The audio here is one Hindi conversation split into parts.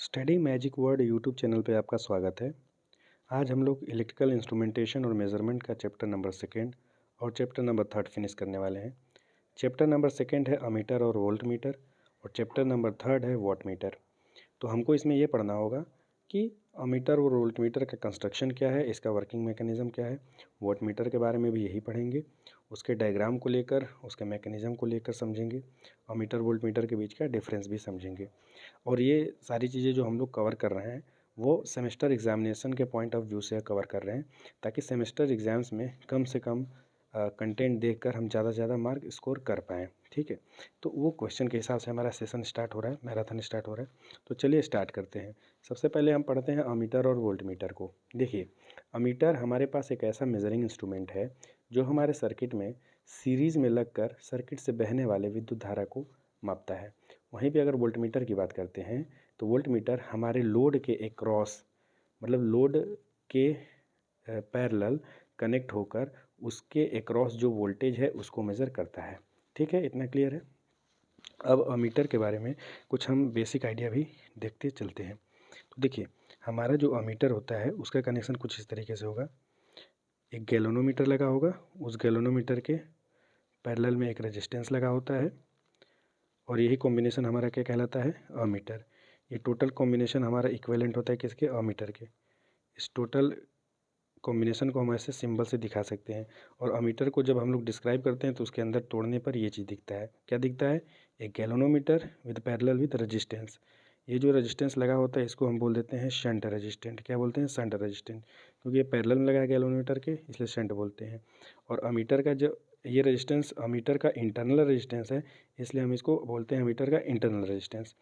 Study magic word YouTube channel पे आपका स्वागत है। आज हम लोग इलेक्ट्रिकल इंस्ट्रूमेंटेशन और मेजरमेंट का चैप्टर नंबर सेकेंड और चैप्टर नंबर थर्ड फिनिश करने वाले हैं। चैप्टर नंबर सेकेंड है अमीटर और वोल्ट मीटर और चैप्टर नंबर थर्ड है वॉट मीटर। तो हमको इसमें ये पढ़ना होगा कि अमीटर और वोल्ट मीटर का कंस्ट्रक्शन क्या है, इसका वर्किंग मैकेनिज़्म क्या है। वॉट मीटर के बारे में भी यही पढ़ेंगे, उसके डायग्राम को लेकर उसके मैकेनिज़्म को लेकर समझेंगे। अमीटर वोल्ट मीटर के बीच का डिफरेंस भी समझेंगे। और ये सारी चीज़ें जो हम लोग कवर कर रहे हैं वो सेमेस्टर एग्जामिनेशन के पॉइंट ऑफ व्यू से कवर कर रहे हैं, ताकि सेमेस्टर एग्ज़ाम्स में कम से कम कंटेंट देखकर हम ज़्यादा से ज़्यादा मार्क स्कोर कर पाएँ। ठीक है, तो वो क्वेश्चन के हिसाब से हमारा सेशन स्टार्ट हो रहा है, मैराथन स्टार्ट हो रहा है। तो चलिए स्टार्ट करते हैं। सबसे पहले हम पढ़ते हैं अमीटर और वोल्ट मीटर को। देखिए, अमीटर हमारे पास एक ऐसा मेजरिंग इंस्ट्रूमेंट है जो हमारे सर्किट में सीरीज़ में लगकर सर्किट से बहने वाले विद्युत धारा को मापता है। वहीं पे अगर वोल्ट मीटर की बात करते हैं तो वोल्ट मीटर हमारे लोड के एक्रॉस, मतलब लोड के पैरेलल कनेक्ट होकर उसके एक्रॉस जो वोल्टेज है उसको मेज़र करता है। ठीक है, इतना क्लियर है। अब अमीटर के बारे में कुछ हम बेसिक आइडिया भी देखते चलते हैं। तो देखिए, हमारा जो अमीटर होता है उसका कनेक्शन कुछ इस तरीके से होगा। एक गैल्वेनोमीटर लगा होगा, उस गैल्वेनोमीटर के पैरेलल में एक रेजिस्टेंस लगा होता है और यही कॉम्बिनेशन हमारा क्या कहलाता है, अमीटर। ये टोटल कॉम्बिनेशन हमारा इक्विवेलेंट होता है किसके, अमीटर के। इस टोटल कॉम्बिनेशन को हम ऐसे सिंबल से दिखा सकते हैं। और अमीटर को जब हम लोग डिस्क्राइब करते हैं तो उसके अंदर तोड़ने पर ये चीज़ दिखता है। क्या दिखता है, एक galvanometer with parallel with resistance. ये जो रेजिस्टेंस लगा होता है इसको हम बोल देते हैं शंट रेजिस्टेंट। क्या बोलते हैं, शंट रेजिस्टेंट, क्योंकि ये पैरेलल में लगा है गैल्वेनोमीटर के, इसलिए शंट बोलते हैं। और अमीटर का जो ये रेजिस्टेंस अमीटर का इंटरनल रेजिस्टेंस है, इसलिए हम इसको बोलते हैं अमीटर का इंटरनल रेजिस्टेंस।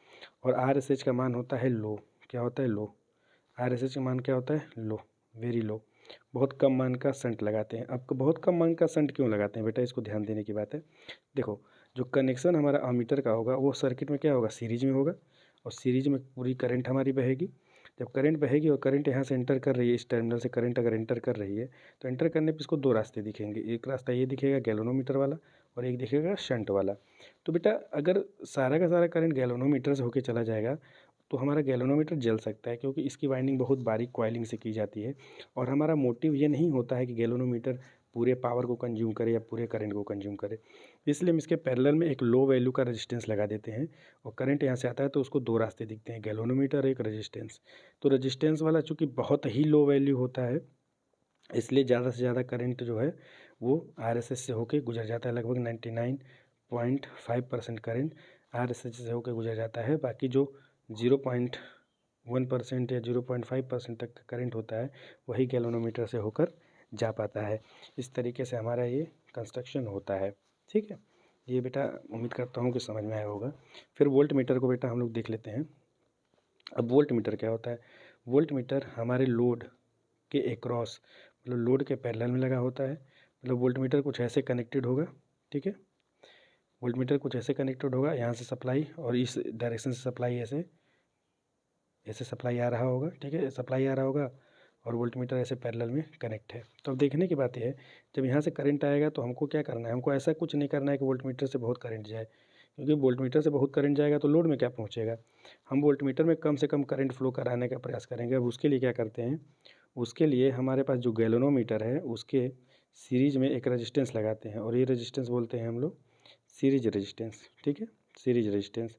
और RSH का मान होता है लो। क्या होता है, लो। RSH का मान क्या होता है, लो, वेरी लो। बहुत कम मान का शंट लगाते हैं। अब बहुत कम मान का शंट क्यों लगाते हैं बेटा, इसको ध्यान देने की बात है। देखो, जो कनेक्शन हमारा अमीटर का होगा वो सर्किट में क्या होगा, सीरीज में होगा। और सीरीज में पूरी करंट हमारी बहेगी। जब करंट बहेगी और करंट यहाँ से एंटर कर रही है, इस टर्मिनल से करंट अगर एंटर कर रही है तो एंटर करने पर इसको दो रास्ते दिखेंगे। एक रास्ता ये दिखेगा गैल्वेनोमीटर वाला और एक दिखेगा शंट वाला। तो बेटा अगर सारा का सारा करंट गैल्वेनोमीटर से होकर चला जाएगा तो हमारा गैल्वेनोमीटर जल सकता है, क्योंकि इसकी वाइंडिंग बहुत बारीक कॉइलिंग से की जाती है। और हमारा मोटिव ये नहीं होता है कि गैल्वेनोमीटर पूरे पावर को कंज्यूम करे या पूरे करंट को कंज्यूम करे। इसलिए हम इसके पैरेलल में एक लो वैल्यू का रेजिस्टेंस लगा देते हैं और करंट यहाँ से आता है तो उसको दो रास्ते दिखते हैं, गैल्वेनोमीटर एक रेजिस्टेंस। तो रेजिस्टेंस वाला चूँकि बहुत ही लो वैल्यू होता है, इसलिए ज़्यादा से ज़्यादा करंट जो है वो RSS से होकर गुजर जाता है। लगभग 99.5% करंट RSS से होकर गुजर जाता है। बाकी जो 0.1% या 0.5% तक का करंट होता है वही गैल्वेनोमीटर से होकर जा पाता है। इस तरीके से हमारा ये कंस्ट्रक्शन होता है। ठीक है, ये बेटा उम्मीद करता हूँ कि समझ में आया होगा। फिर वोल्ट मीटर को बेटा हम लोग देख लेते हैं। अब वोल्ट मीटर क्या होता है, वोल्ट मीटर हमारे लोड के एक्रॉस, मतलब लोड के पैरेलल में लगा होता है। मतलब वोल्ट मीटर कुछ ऐसे कनेक्टेड होगा। ठीक है, वोल्ट मीटर कुछ ऐसे कनेक्टेड होगा, यहाँ से सप्लाई और इस डायरेक्शन से सप्लाई ऐसे ऐसे सप्लाई आ रहा होगा। ठीक है, सप्लाई आ रहा होगा और वोल्ट मीटर ऐसे पैरेलल में कनेक्ट है। तो अब देखने की बात यह है, जब यहाँ से करंट आएगा तो हमको क्या करना है, हमको ऐसा कुछ नहीं करना है कि वोल्ट मीटर से बहुत करंट जाए, क्योंकि वोल्ट मीटर से बहुत करंट जाएगा तो लोड में क्या पहुँचेगा। हम वोल्ट मीटर में कम से कम करंट फ्लो कराने का प्रयास करेंगे। अब उसके लिए क्या करते हैं, उसके लिए हमारे पास जो गैल्वेनोमीटर है उसके सीरीज में एक रेजिस्टेंस लगाते हैं और ये रेजिस्टेंस बोलते हैं हम लोग सीरीज रेजिस्टेंस। ठीक है, सीरीज रेजिस्टेंस।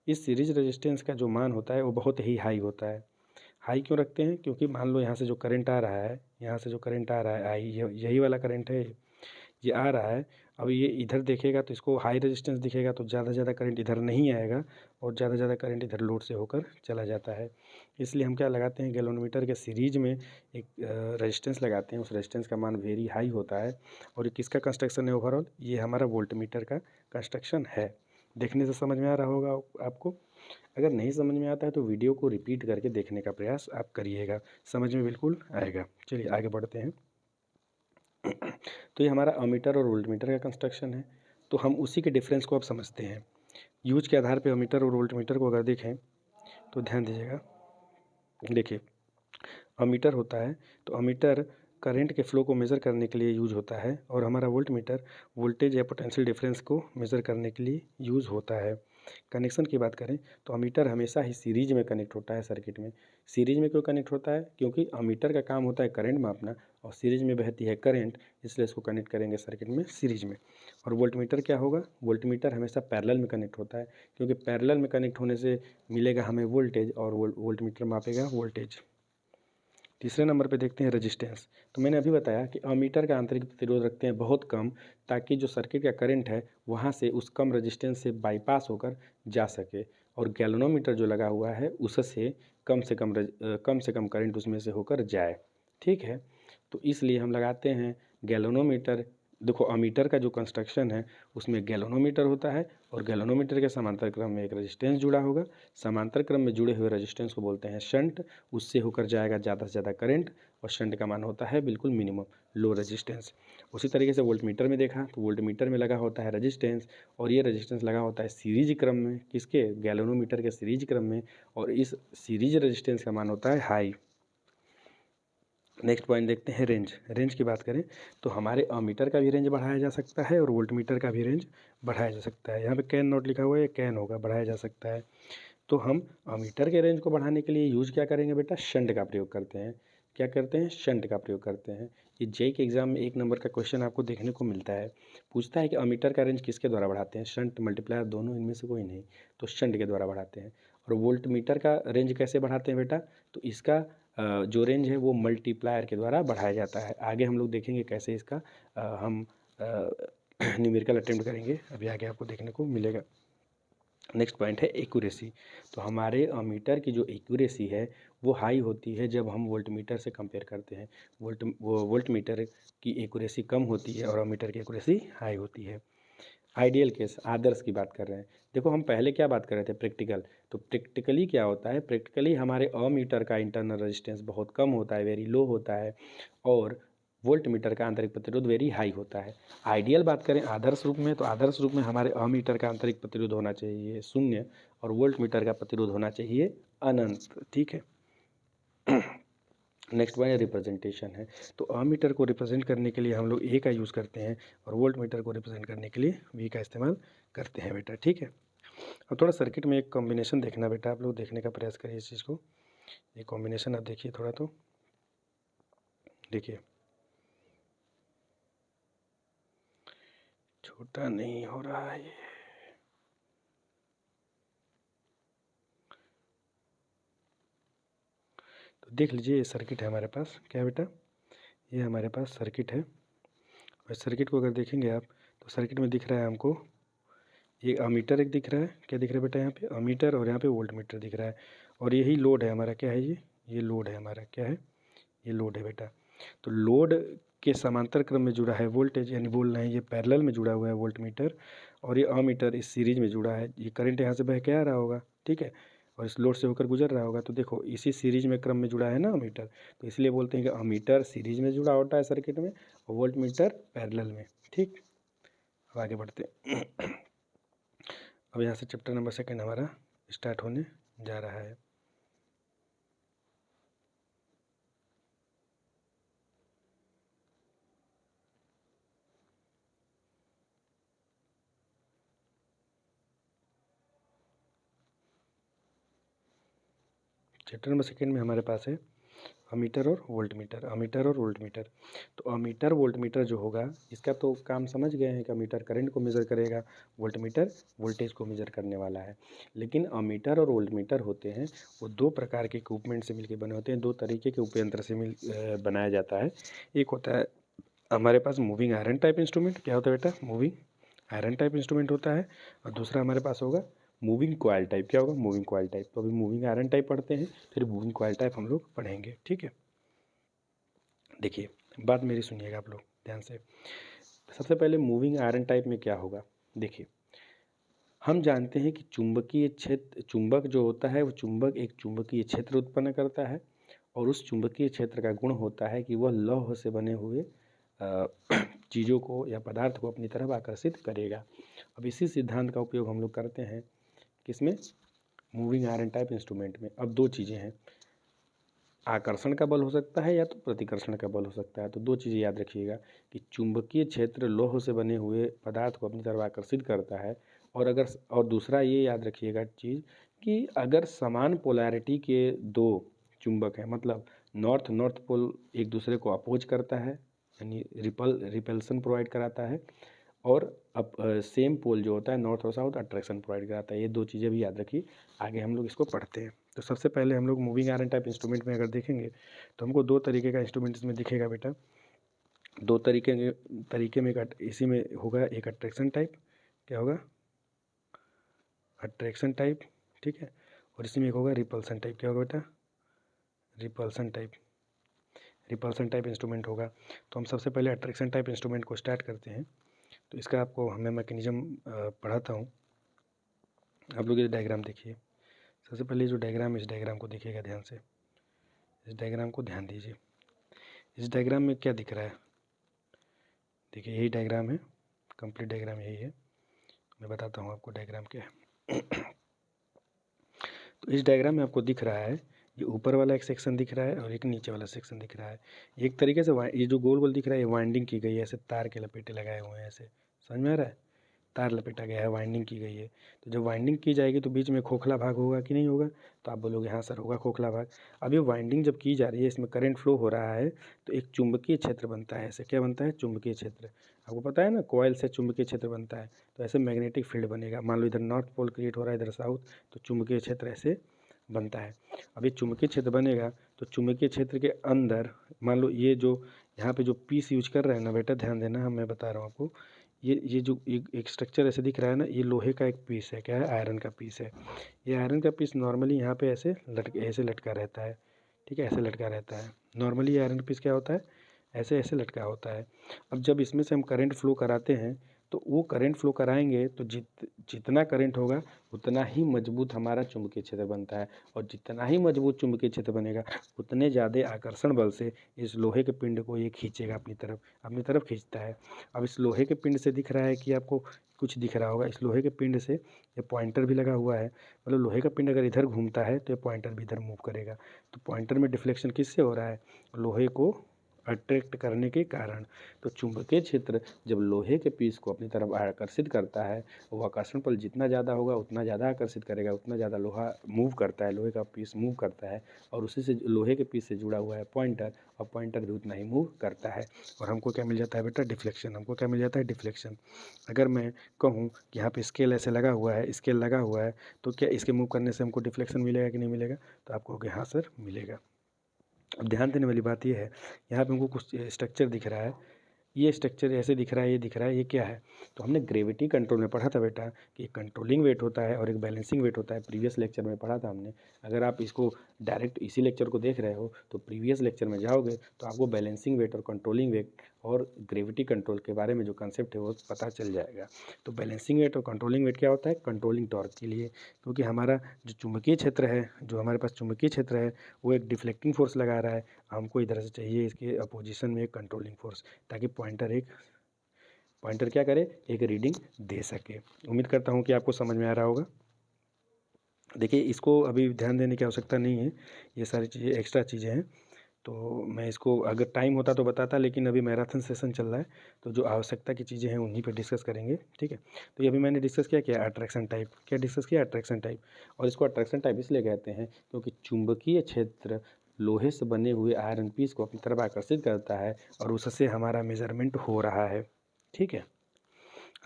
इस सीरीज रेजिस्टेंस का जो मान होता है वो बहुत ही हाई होता है। हाई क्यों रखते हैं, क्योंकि मान लो यहाँ से जो करंट आ रहा है, यहाँ से जो करंट आ रहा है आई, यही वाला करंट है, ये आ रहा है। अब ये इधर देखेगा तो इसको हाई रेजिस्टेंस दिखेगा तो ज़्यादा से ज़्यादा करंट इधर नहीं आएगा और ज़्यादा से ज़्यादा करंट इधर लोड से होकर चला जाता है। इसलिए हम क्या लगाते हैं, गैल्वेनोमीटर के सीरीज में एक रेजिस्टेंस लगाते हैं। उस रेजिस्टेंस का मान वेरी हाई होता है। और ये किसका कंस्ट्रक्शन है ओवरऑल, ये हमारा वोल्ट मीटर का कंस्ट्रक्शन है। देखने से समझ में आ रहा होगा आपको। अगर नहीं समझ में आता है तो वीडियो को रिपीट करके देखने का प्रयास आप करिएगा, समझ में बिल्कुल आएगा। चलिए आगे बढ़ते हैं। तो ये हमारा अमीटर और वोल्टमीटर का कंस्ट्रक्शन है। तो हम उसी के डिफरेंस को अब समझते हैं। यूज के आधार पे अमीटर और वोल्टमीटर को अगर देखें तो ध्यान दीजिएगा। देखिए, अमीटर होता है तो अमीटर करंट के फ्लो को मेज़र करने के लिए यूज होता है और हमारा वोल्टमीटर वोल्टेज या पोटेंशियल डिफरेंस को मेज़र करने के लिए यूज़ होता है। कनेक्शन की बात करें तो अमीटर हमेशा ही सीरीज में कनेक्ट होता है सर्किट में। सीरीज में क्यों कनेक्ट होता है? क्योंकि अमीटर का काम होता है करंट मापना और सीरीज में बहती है करंट, इसलिए इसको कनेक्ट करेंगे सर्किट में सीरीज में। और वोल्टमीटर क्या होगा? वोल्टमीटर हमेशा पैरेलल में कनेक्ट होता है, क्योंकि पैरेलल में कनेक्ट होने से मिलेगा हमें वोल्टेज और वोल्टमीटर मापेगा वोल्टेज। तीसरे नंबर पे देखते हैं रेजिस्टेंस। तो मैंने अभी बताया कि अमीटर का आंतरिक प्रतिरोध रखते हैं बहुत कम, ताकि जो सर्किट का करंट है वहाँ से उस कम रेजिस्टेंस से बाईपास होकर जा सके। और गैल्वेनोमीटर जो लगा हुआ है उससे कम से कम करंट उसमें से होकर जाए। ठीक है, तो इसलिए हम लगाते हैं गैल्वेनोमीटर। देखो अमीटर का जो कंस्ट्रक्शन है उसमें गैल्वेनोमीटर होता है और गैल्वेनोमीटर के समांतर क्रम में एक रेजिस्टेंस जुड़ा होगा। समांतर क्रम में जुड़े हुए रेजिस्टेंस को बोलते हैं शंट, उससे होकर जाएगा ज़्यादा से ज़्यादा करंट और शंट का मान होता है बिल्कुल मिनिमम, लो रेजिस्टेंस। उसी तरीके से वोल्टमीटर में देखा तो वोल्टमीटर में लगा होता है रेजिस्टेंस और ये रेजिस्टेंस लगा होता है सीरीज क्रम में, किसके? गैल्वेनोमीटर के सीरीज क्रम में, और इस सीरीज रेजिस्टेंस का मान होता है हाई। नेक्स्ट पॉइंट देखते हैं रेंज। रेंज की बात करें तो हमारे अमीटर का भी रेंज बढ़ाया जा सकता है और वोल्टमीटर का भी रेंज बढ़ाया जा सकता है। यहाँ पे कैन नॉट लिखा हुआ है, कैन होगा, बढ़ाया जा सकता है। तो हम अमीटर के रेंज को बढ़ाने के लिए यूज़ क्या करेंगे बेटा? शंट का प्रयोग करते हैं। क्या करते हैं? शंट का प्रयोग करते हैं। ये जेई के एग्जाम में 1 नंबर का क्वेश्चन आपको देखने को मिलता है। पूछता है कि अमीटर का रेंज किसके द्वारा बढ़ाते हैं? शंट, मल्टीप्लायर, दोनों, इनमें से कोई नहीं, तो शंट के द्वारा बढ़ाते हैं। और वोल्टमीटर का रेंज कैसे बढ़ाते हैं बेटा? तो इसका जो रेंज है वो मल्टीप्लायर के द्वारा बढ़ाया जाता है। आगे हम लोग देखेंगे कैसे इसका हम न्यूमेरिकल अटेम्प्ट करेंगे, अभी आगे आपको देखने को मिलेगा। नेक्स्ट पॉइंट है एक्यूरेसी। तो हमारे अमीटर की जो एक्यूरेसी है वो हाई होती है जब हम वोल्टमीटर से कंपेयर करते हैं। वोल्टमीटर की एक्यूरेसी कम होती है और अमीटर की एक्यूरेसी हाई होती है। आइडियल केस, आदर्श की बात कर रहे हैं। देखो हम पहले क्या बात कर रहे थे? प्रैक्टिकल। तो प्रैक्टिकली क्या होता है? प्रैक्टिकली हमारे अमीटर का इंटरनल रेजिस्टेंस बहुत कम होता है, वेरी लो होता है, और वोल्टमीटर का आंतरिक प्रतिरोध वेरी हाई होता है। आइडियल बात करें आदर्श रूप में, तो आदर्श रूप में हमारे अमीटर का आंतरिक प्रतिरोध होना चाहिए शून्य और वोल्टमीटर का प्रतिरोध होना चाहिए अनंत। ठीक है। नेक्स्ट वन रिप्रेजेंटेशन है। तो अमीटर को रिप्रेजेंट करने के लिए हम लोग ए का यूज़ करते हैं और वोल्टमीटर को रिप्रेजेंट करने के लिए वी का इस्तेमाल करते हैं बेटा। ठीक है। अब थोड़ा सर्किट में एक कॉम्बिनेशन देखना बेटा, आप लोग देखने का प्रयास करिए इस चीज़ को। ये कॉम्बिनेशन आप देखिए थोड़ा, तो देखिए छोटा नहीं हो रहा है ये। तो देख लीजिए ये सर्किट है हमारे पास, क्या है बेटा? ये हमारे पास सर्किट है और सर्किट को अगर देखेंगे आप तो सर्किट में दिख रहा है हमको ये अमीटर एक दिख रहा है। क्या दिख रहा है बेटा? यहाँ पे अमीटर और यहाँ पे वोल्टमीटर दिख रहा है और यही लोड है हमारा। क्या है ये लोड है हमारा। क्या है? ये लोड है बेटा। तो लोड के समांतर क्रम में जुड़ा है वोल्टेज, यानी बोल रहे हैं ये पैरेलल में जुड़ा हुआ है वोल्टमीटर, और ये अमीटर इस सीरीज में जुड़ा है। ये करंट यहाँ से बह के आ रहा होगा, ठीक है, और इस लोड से होकर गुजर रहा होगा। तो देखो इसी सीरीज में क्रम में जुड़ा है ना अमीटर, तो इसलिए बोलते हैं कि अमीटर सीरीज में जुड़ा होता है सर्किट में और वोल्टमीटर पैरेलल में। ठीक, अब आगे बढ़ते हैं। अब यहाँ से चैप्टर नंबर 2 हमारा स्टार्ट होने जा रहा है। चैप्टर नंबर 2 में हमारे पास है अमीटर और वोल्टमीटर। अमीटर और वोल्टमीटर, तो अमीटर वोल्टमीटर जो होगा इसका तो काम समझ गए हैं कि अमीटर करंट को मेज़र करेगा, वोल्टमीटर वोल्टेज को मेज़र करने वाला है। लेकिन अमीटर और वोल्टमीटर होते हैं वो 2 प्रकार के इक्विपमेंट से मिलकर बने होते हैं, 2 तरीके के उपयंत्र से बनाया जाता है। एक होता है हमारे पास मूविंग आयरन टाइप इंस्ट्रूमेंट। क्या होता है बेटा? मूविंग आयरन टाइप इंस्ट्रूमेंट होता है। और दूसरा हमारे पास होगा मूविंग कॉइल टाइप। क्या होगा? Moving coil type. तो अभी मूविंग आयरन टाइप पढ़ते हैं, फिर मूविंग कॉइल टाइप हम लोग पढ़ेंगे। ठीक है, देखिए बात मेरी सुनिएगा आप लोग ध्यान से। सबसे पहले मूविंग आयरन टाइप में क्या होगा? देखिए हम जानते हैं कि चुंबकीय क्षेत्र, चुंबक जो होता है वो चुंबक एक चुंबकीय क्षेत्र उत्पन्न करता है और उस चुंबकीय क्षेत्र का गुण होता है कि वह लौह से बने हुए चीज़ों को या पदार्थ को अपनी तरफ आकर्षित करेगा। अब इसी सिद्धांत का उपयोग हम लोग करते हैं किसमें? मूविंग आयरन टाइप इंस्ट्रूमेंट में। अब 2 चीज़ें हैं, आकर्षण का बल हो सकता है या तो प्रतिकर्षण का बल हो सकता है। तो 2 चीज़ें याद रखिएगा कि चुंबकीय क्षेत्र लौह से बने हुए पदार्थ को अपनी तरफ आकर्षित करता है और दूसरा ये याद रखिएगा चीज़ कि अगर समान पोलैरिटी के दो चुंबक हैं, मतलब नॉर्थ नॉर्थ पोल एक दूसरे को अपोज करता है यानी रिपल्सन प्रोवाइड कराता है, और अब सेम पोल जो होता है नॉर्थ और साउथ अट्रैक्शन प्रोवाइड कराता है। ये दो चीज़ें भी याद रखिए, आगे हम लोग इसको पढ़ते हैं। तो सबसे पहले हम लोग मूविंग आयरन टाइप इंस्ट्रूमेंट में अगर देखेंगे तो हमको दो तरीके का इंस्ट्रूमेंट इसमें दिखेगा बेटा। दो तरीके में इसी में होगा, एक अट्रैक्शन टाइप, क्या होगा, अट्रैक्शन टाइप, ठीक है, और इसी में एक होगा रिपल्सन टाइप, क्या होगा बेटा, रिपल्सन टाइप इंस्ट्रूमेंट होगा। तो हम सबसे पहले अट्रैक्शन टाइप इंस्ट्रूमेंट को स्टार्ट करते हैं। तो इसका आपको हमें मैकेनिज्म पढ़ाता हूँ। आप लोग ये डायग्राम देखिए। सबसे पहले जो डायग्राम है, इस डायग्राम को देखिएगा ध्यान से, इस डायग्राम को ध्यान दीजिए। इस डायग्राम में क्या दिख रहा है, देखिए यही डायग्राम है, कंप्लीट डायग्राम यही है। मैं बताता हूँ आपको डायग्राम क्या है। तो इस डायग्राम में आपको दिख रहा है, ये ऊपर वाला एक सेक्शन दिख रहा है और एक नीचे वाला सेक्शन दिख रहा है। एक तरीके से ये जो गोल गोल दिख रहा है, ये वाइंडिंग की गई है, ऐसे तार के लपेटे लगाए हुए हैं, ऐसे समझ में आ रहा है, तार लपेटा गया है, वाइंडिंग की गई है। तो जब वाइंडिंग की जाएगी तो बीच में खोखला भाग होगा कि नहीं होगा, तो आप बोलोगे हाँ सर होगा खोखला भाग। अब ये वाइंडिंग जब की जा रही है, इसमें करंट फ्लो हो रहा है, तो एक चुंबकीय क्षेत्र बनता है, ऐसे क्या बनता है, चुंबकीय क्षेत्र। आपको पता है ना, कॉइल से चुंबकीय क्षेत्र बनता है, तो ऐसे मैग्नेटिक फील्ड बनेगा। मान लो इधर नॉर्थ पोल क्रिएट हो रहा है, इधर साउथ, तो चुंबकीय क्षेत्र ऐसे बनता है। अब ये चुंबकीय क्षेत्र बनेगा, तो चुंबकीय क्षेत्र के अंदर मान लो ये जो यहाँ पे जो पीस यूज कर रहे हैं ना बेटा, ध्यान देना, मैं बता रहा हूँ आपको, ये जो एक स्ट्रक्चर ऐसे दिख रहा है ना, ये लोहे का एक पीस है, क्या है, आयरन का पीस है। ये आयरन का पीस नॉर्मली यहाँ पे ऐसे लटका रहता है, ठीक है, ऐसे लटका रहता है। नॉर्मली ये आयरन पीस क्या होता है, ऐसे ऐसे लटका होता है। अब जब इसमें से हम करंट फ्लो कराते हैं, तो वो करंट फ्लो कराएंगे तो जितना करंट होगा उतना ही मजबूत हमारा चुंबकीय क्षेत्र बनता है, और जितना ही मजबूत चुंबकीय क्षेत्र बनेगा उतने ज़्यादा आकर्षण बल से इस लोहे के पिंड को ये खींचेगा अपनी तरफ खींचता है। अब इस लोहे के पिंड से दिख रहा है कि आपको कुछ दिख रहा होगा, इस लोहे के पिंड से ये पॉइंटर भी लगा हुआ है, मतलब लोहे का पिंड अगर इधर घूमता है तो ये पॉइंटर भी इधर मूव करेगा। तो पॉइंटर में डिफ्लेक्शन किससे हो रहा है, लोहे को अट्रैक्ट करने के कारण। तो चुंबकीय क्षेत्र जब लोहे के पीस को अपनी तरफ आकर्षित करता है, वो आकर्षण बल जितना ज़्यादा होगा उतना ज़्यादा आकर्षित करेगा, उतना ज़्यादा लोहा मूव करता है, लोहे का पीस मूव करता है, और उसी से लोहे के पीस से जुड़ा हुआ है पॉइंटर, और पॉइंटर भी उतना ही मूव करता है, और हमको क्या मिल जाता है बेटा, डिफ्लेक्शन। हमको क्या मिल जाता है, डिफ्लेक्शन। अगर मैं कहूँ कि यहाँ पे स्केल ऐसे लगा हुआ है, स्केल लगा हुआ है, तो क्या इसके मूव करने से हमको डिफ्लेक्शन मिलेगा कि नहीं मिलेगा, तो आप कहोगे हाँ सर मिलेगा। अब ध्यान देने वाली बात यह है, यहाँ पे हमको कुछ स्ट्रक्चर दिख रहा है, ये स्ट्रक्चर ऐसे दिख रहा है, ये दिख रहा है, ये क्या है, तो हमने ग्रेविटी कंट्रोल में पढ़ा था बेटा कि एक कंट्रोलिंग वेट होता है और एक बैलेंसिंग वेट होता है, प्रीवियस लेक्चर में पढ़ा था हमने। अगर आप इसको डायरेक्ट इसी लेक्चर को देख रहे हो तो प्रीवियस लेक्चर में जाओगे तो आपको बैलेंसिंग वेट और कंट्रोलिंग वेट और ग्रेविटी कंट्रोल के बारे में जो कंसेप्ट है वो पता चल जाएगा। तो बैलेंसिंग वेट और कंट्रोलिंग वेट क्या होता है, कंट्रोलिंग टॉर्क के लिए, क्योंकि हमारा जो चुंबकीय क्षेत्र है, जो हमारे पास चुंबकीय क्षेत्र है, वो एक डिफ्लेक्टिंग फोर्स लगा रहा है, हमको इधर से चाहिए इसके अपोजिशन में एक कंट्रोलिंग फोर्स, ताकि पॉइंटर क्या करे, एक रीडिंग दे सके। उम्मीद करता हूँ कि आपको समझ में आ रहा होगा। देखिए इसको अभी ध्यान देने की आवश्यकता नहीं है, ये सारी चीज़ें एक्स्ट्रा चीज़ें हैं, तो मैं इसको अगर टाइम होता तो बताता, लेकिन अभी मैराथन सेशन चल रहा है, तो जो आवश्यकता की चीज़ें हैं उन्हीं पे डिस्कस करेंगे, ठीक है। तो ये अभी मैंने डिस्कस किया अट्रैक्शन टाइप, क्या डिस्कस किया, अट्रैक्शन टाइप। और इसको अट्रैक्शन टाइप इसलिए कहते हैं क्योंकि चुंबकीय क्षेत्र लोहे से बने हुए आयरन पीस को अपनी तरफ आकर्षित करता है, और उससे हमारा मेजरमेंट हो रहा है, ठीक है।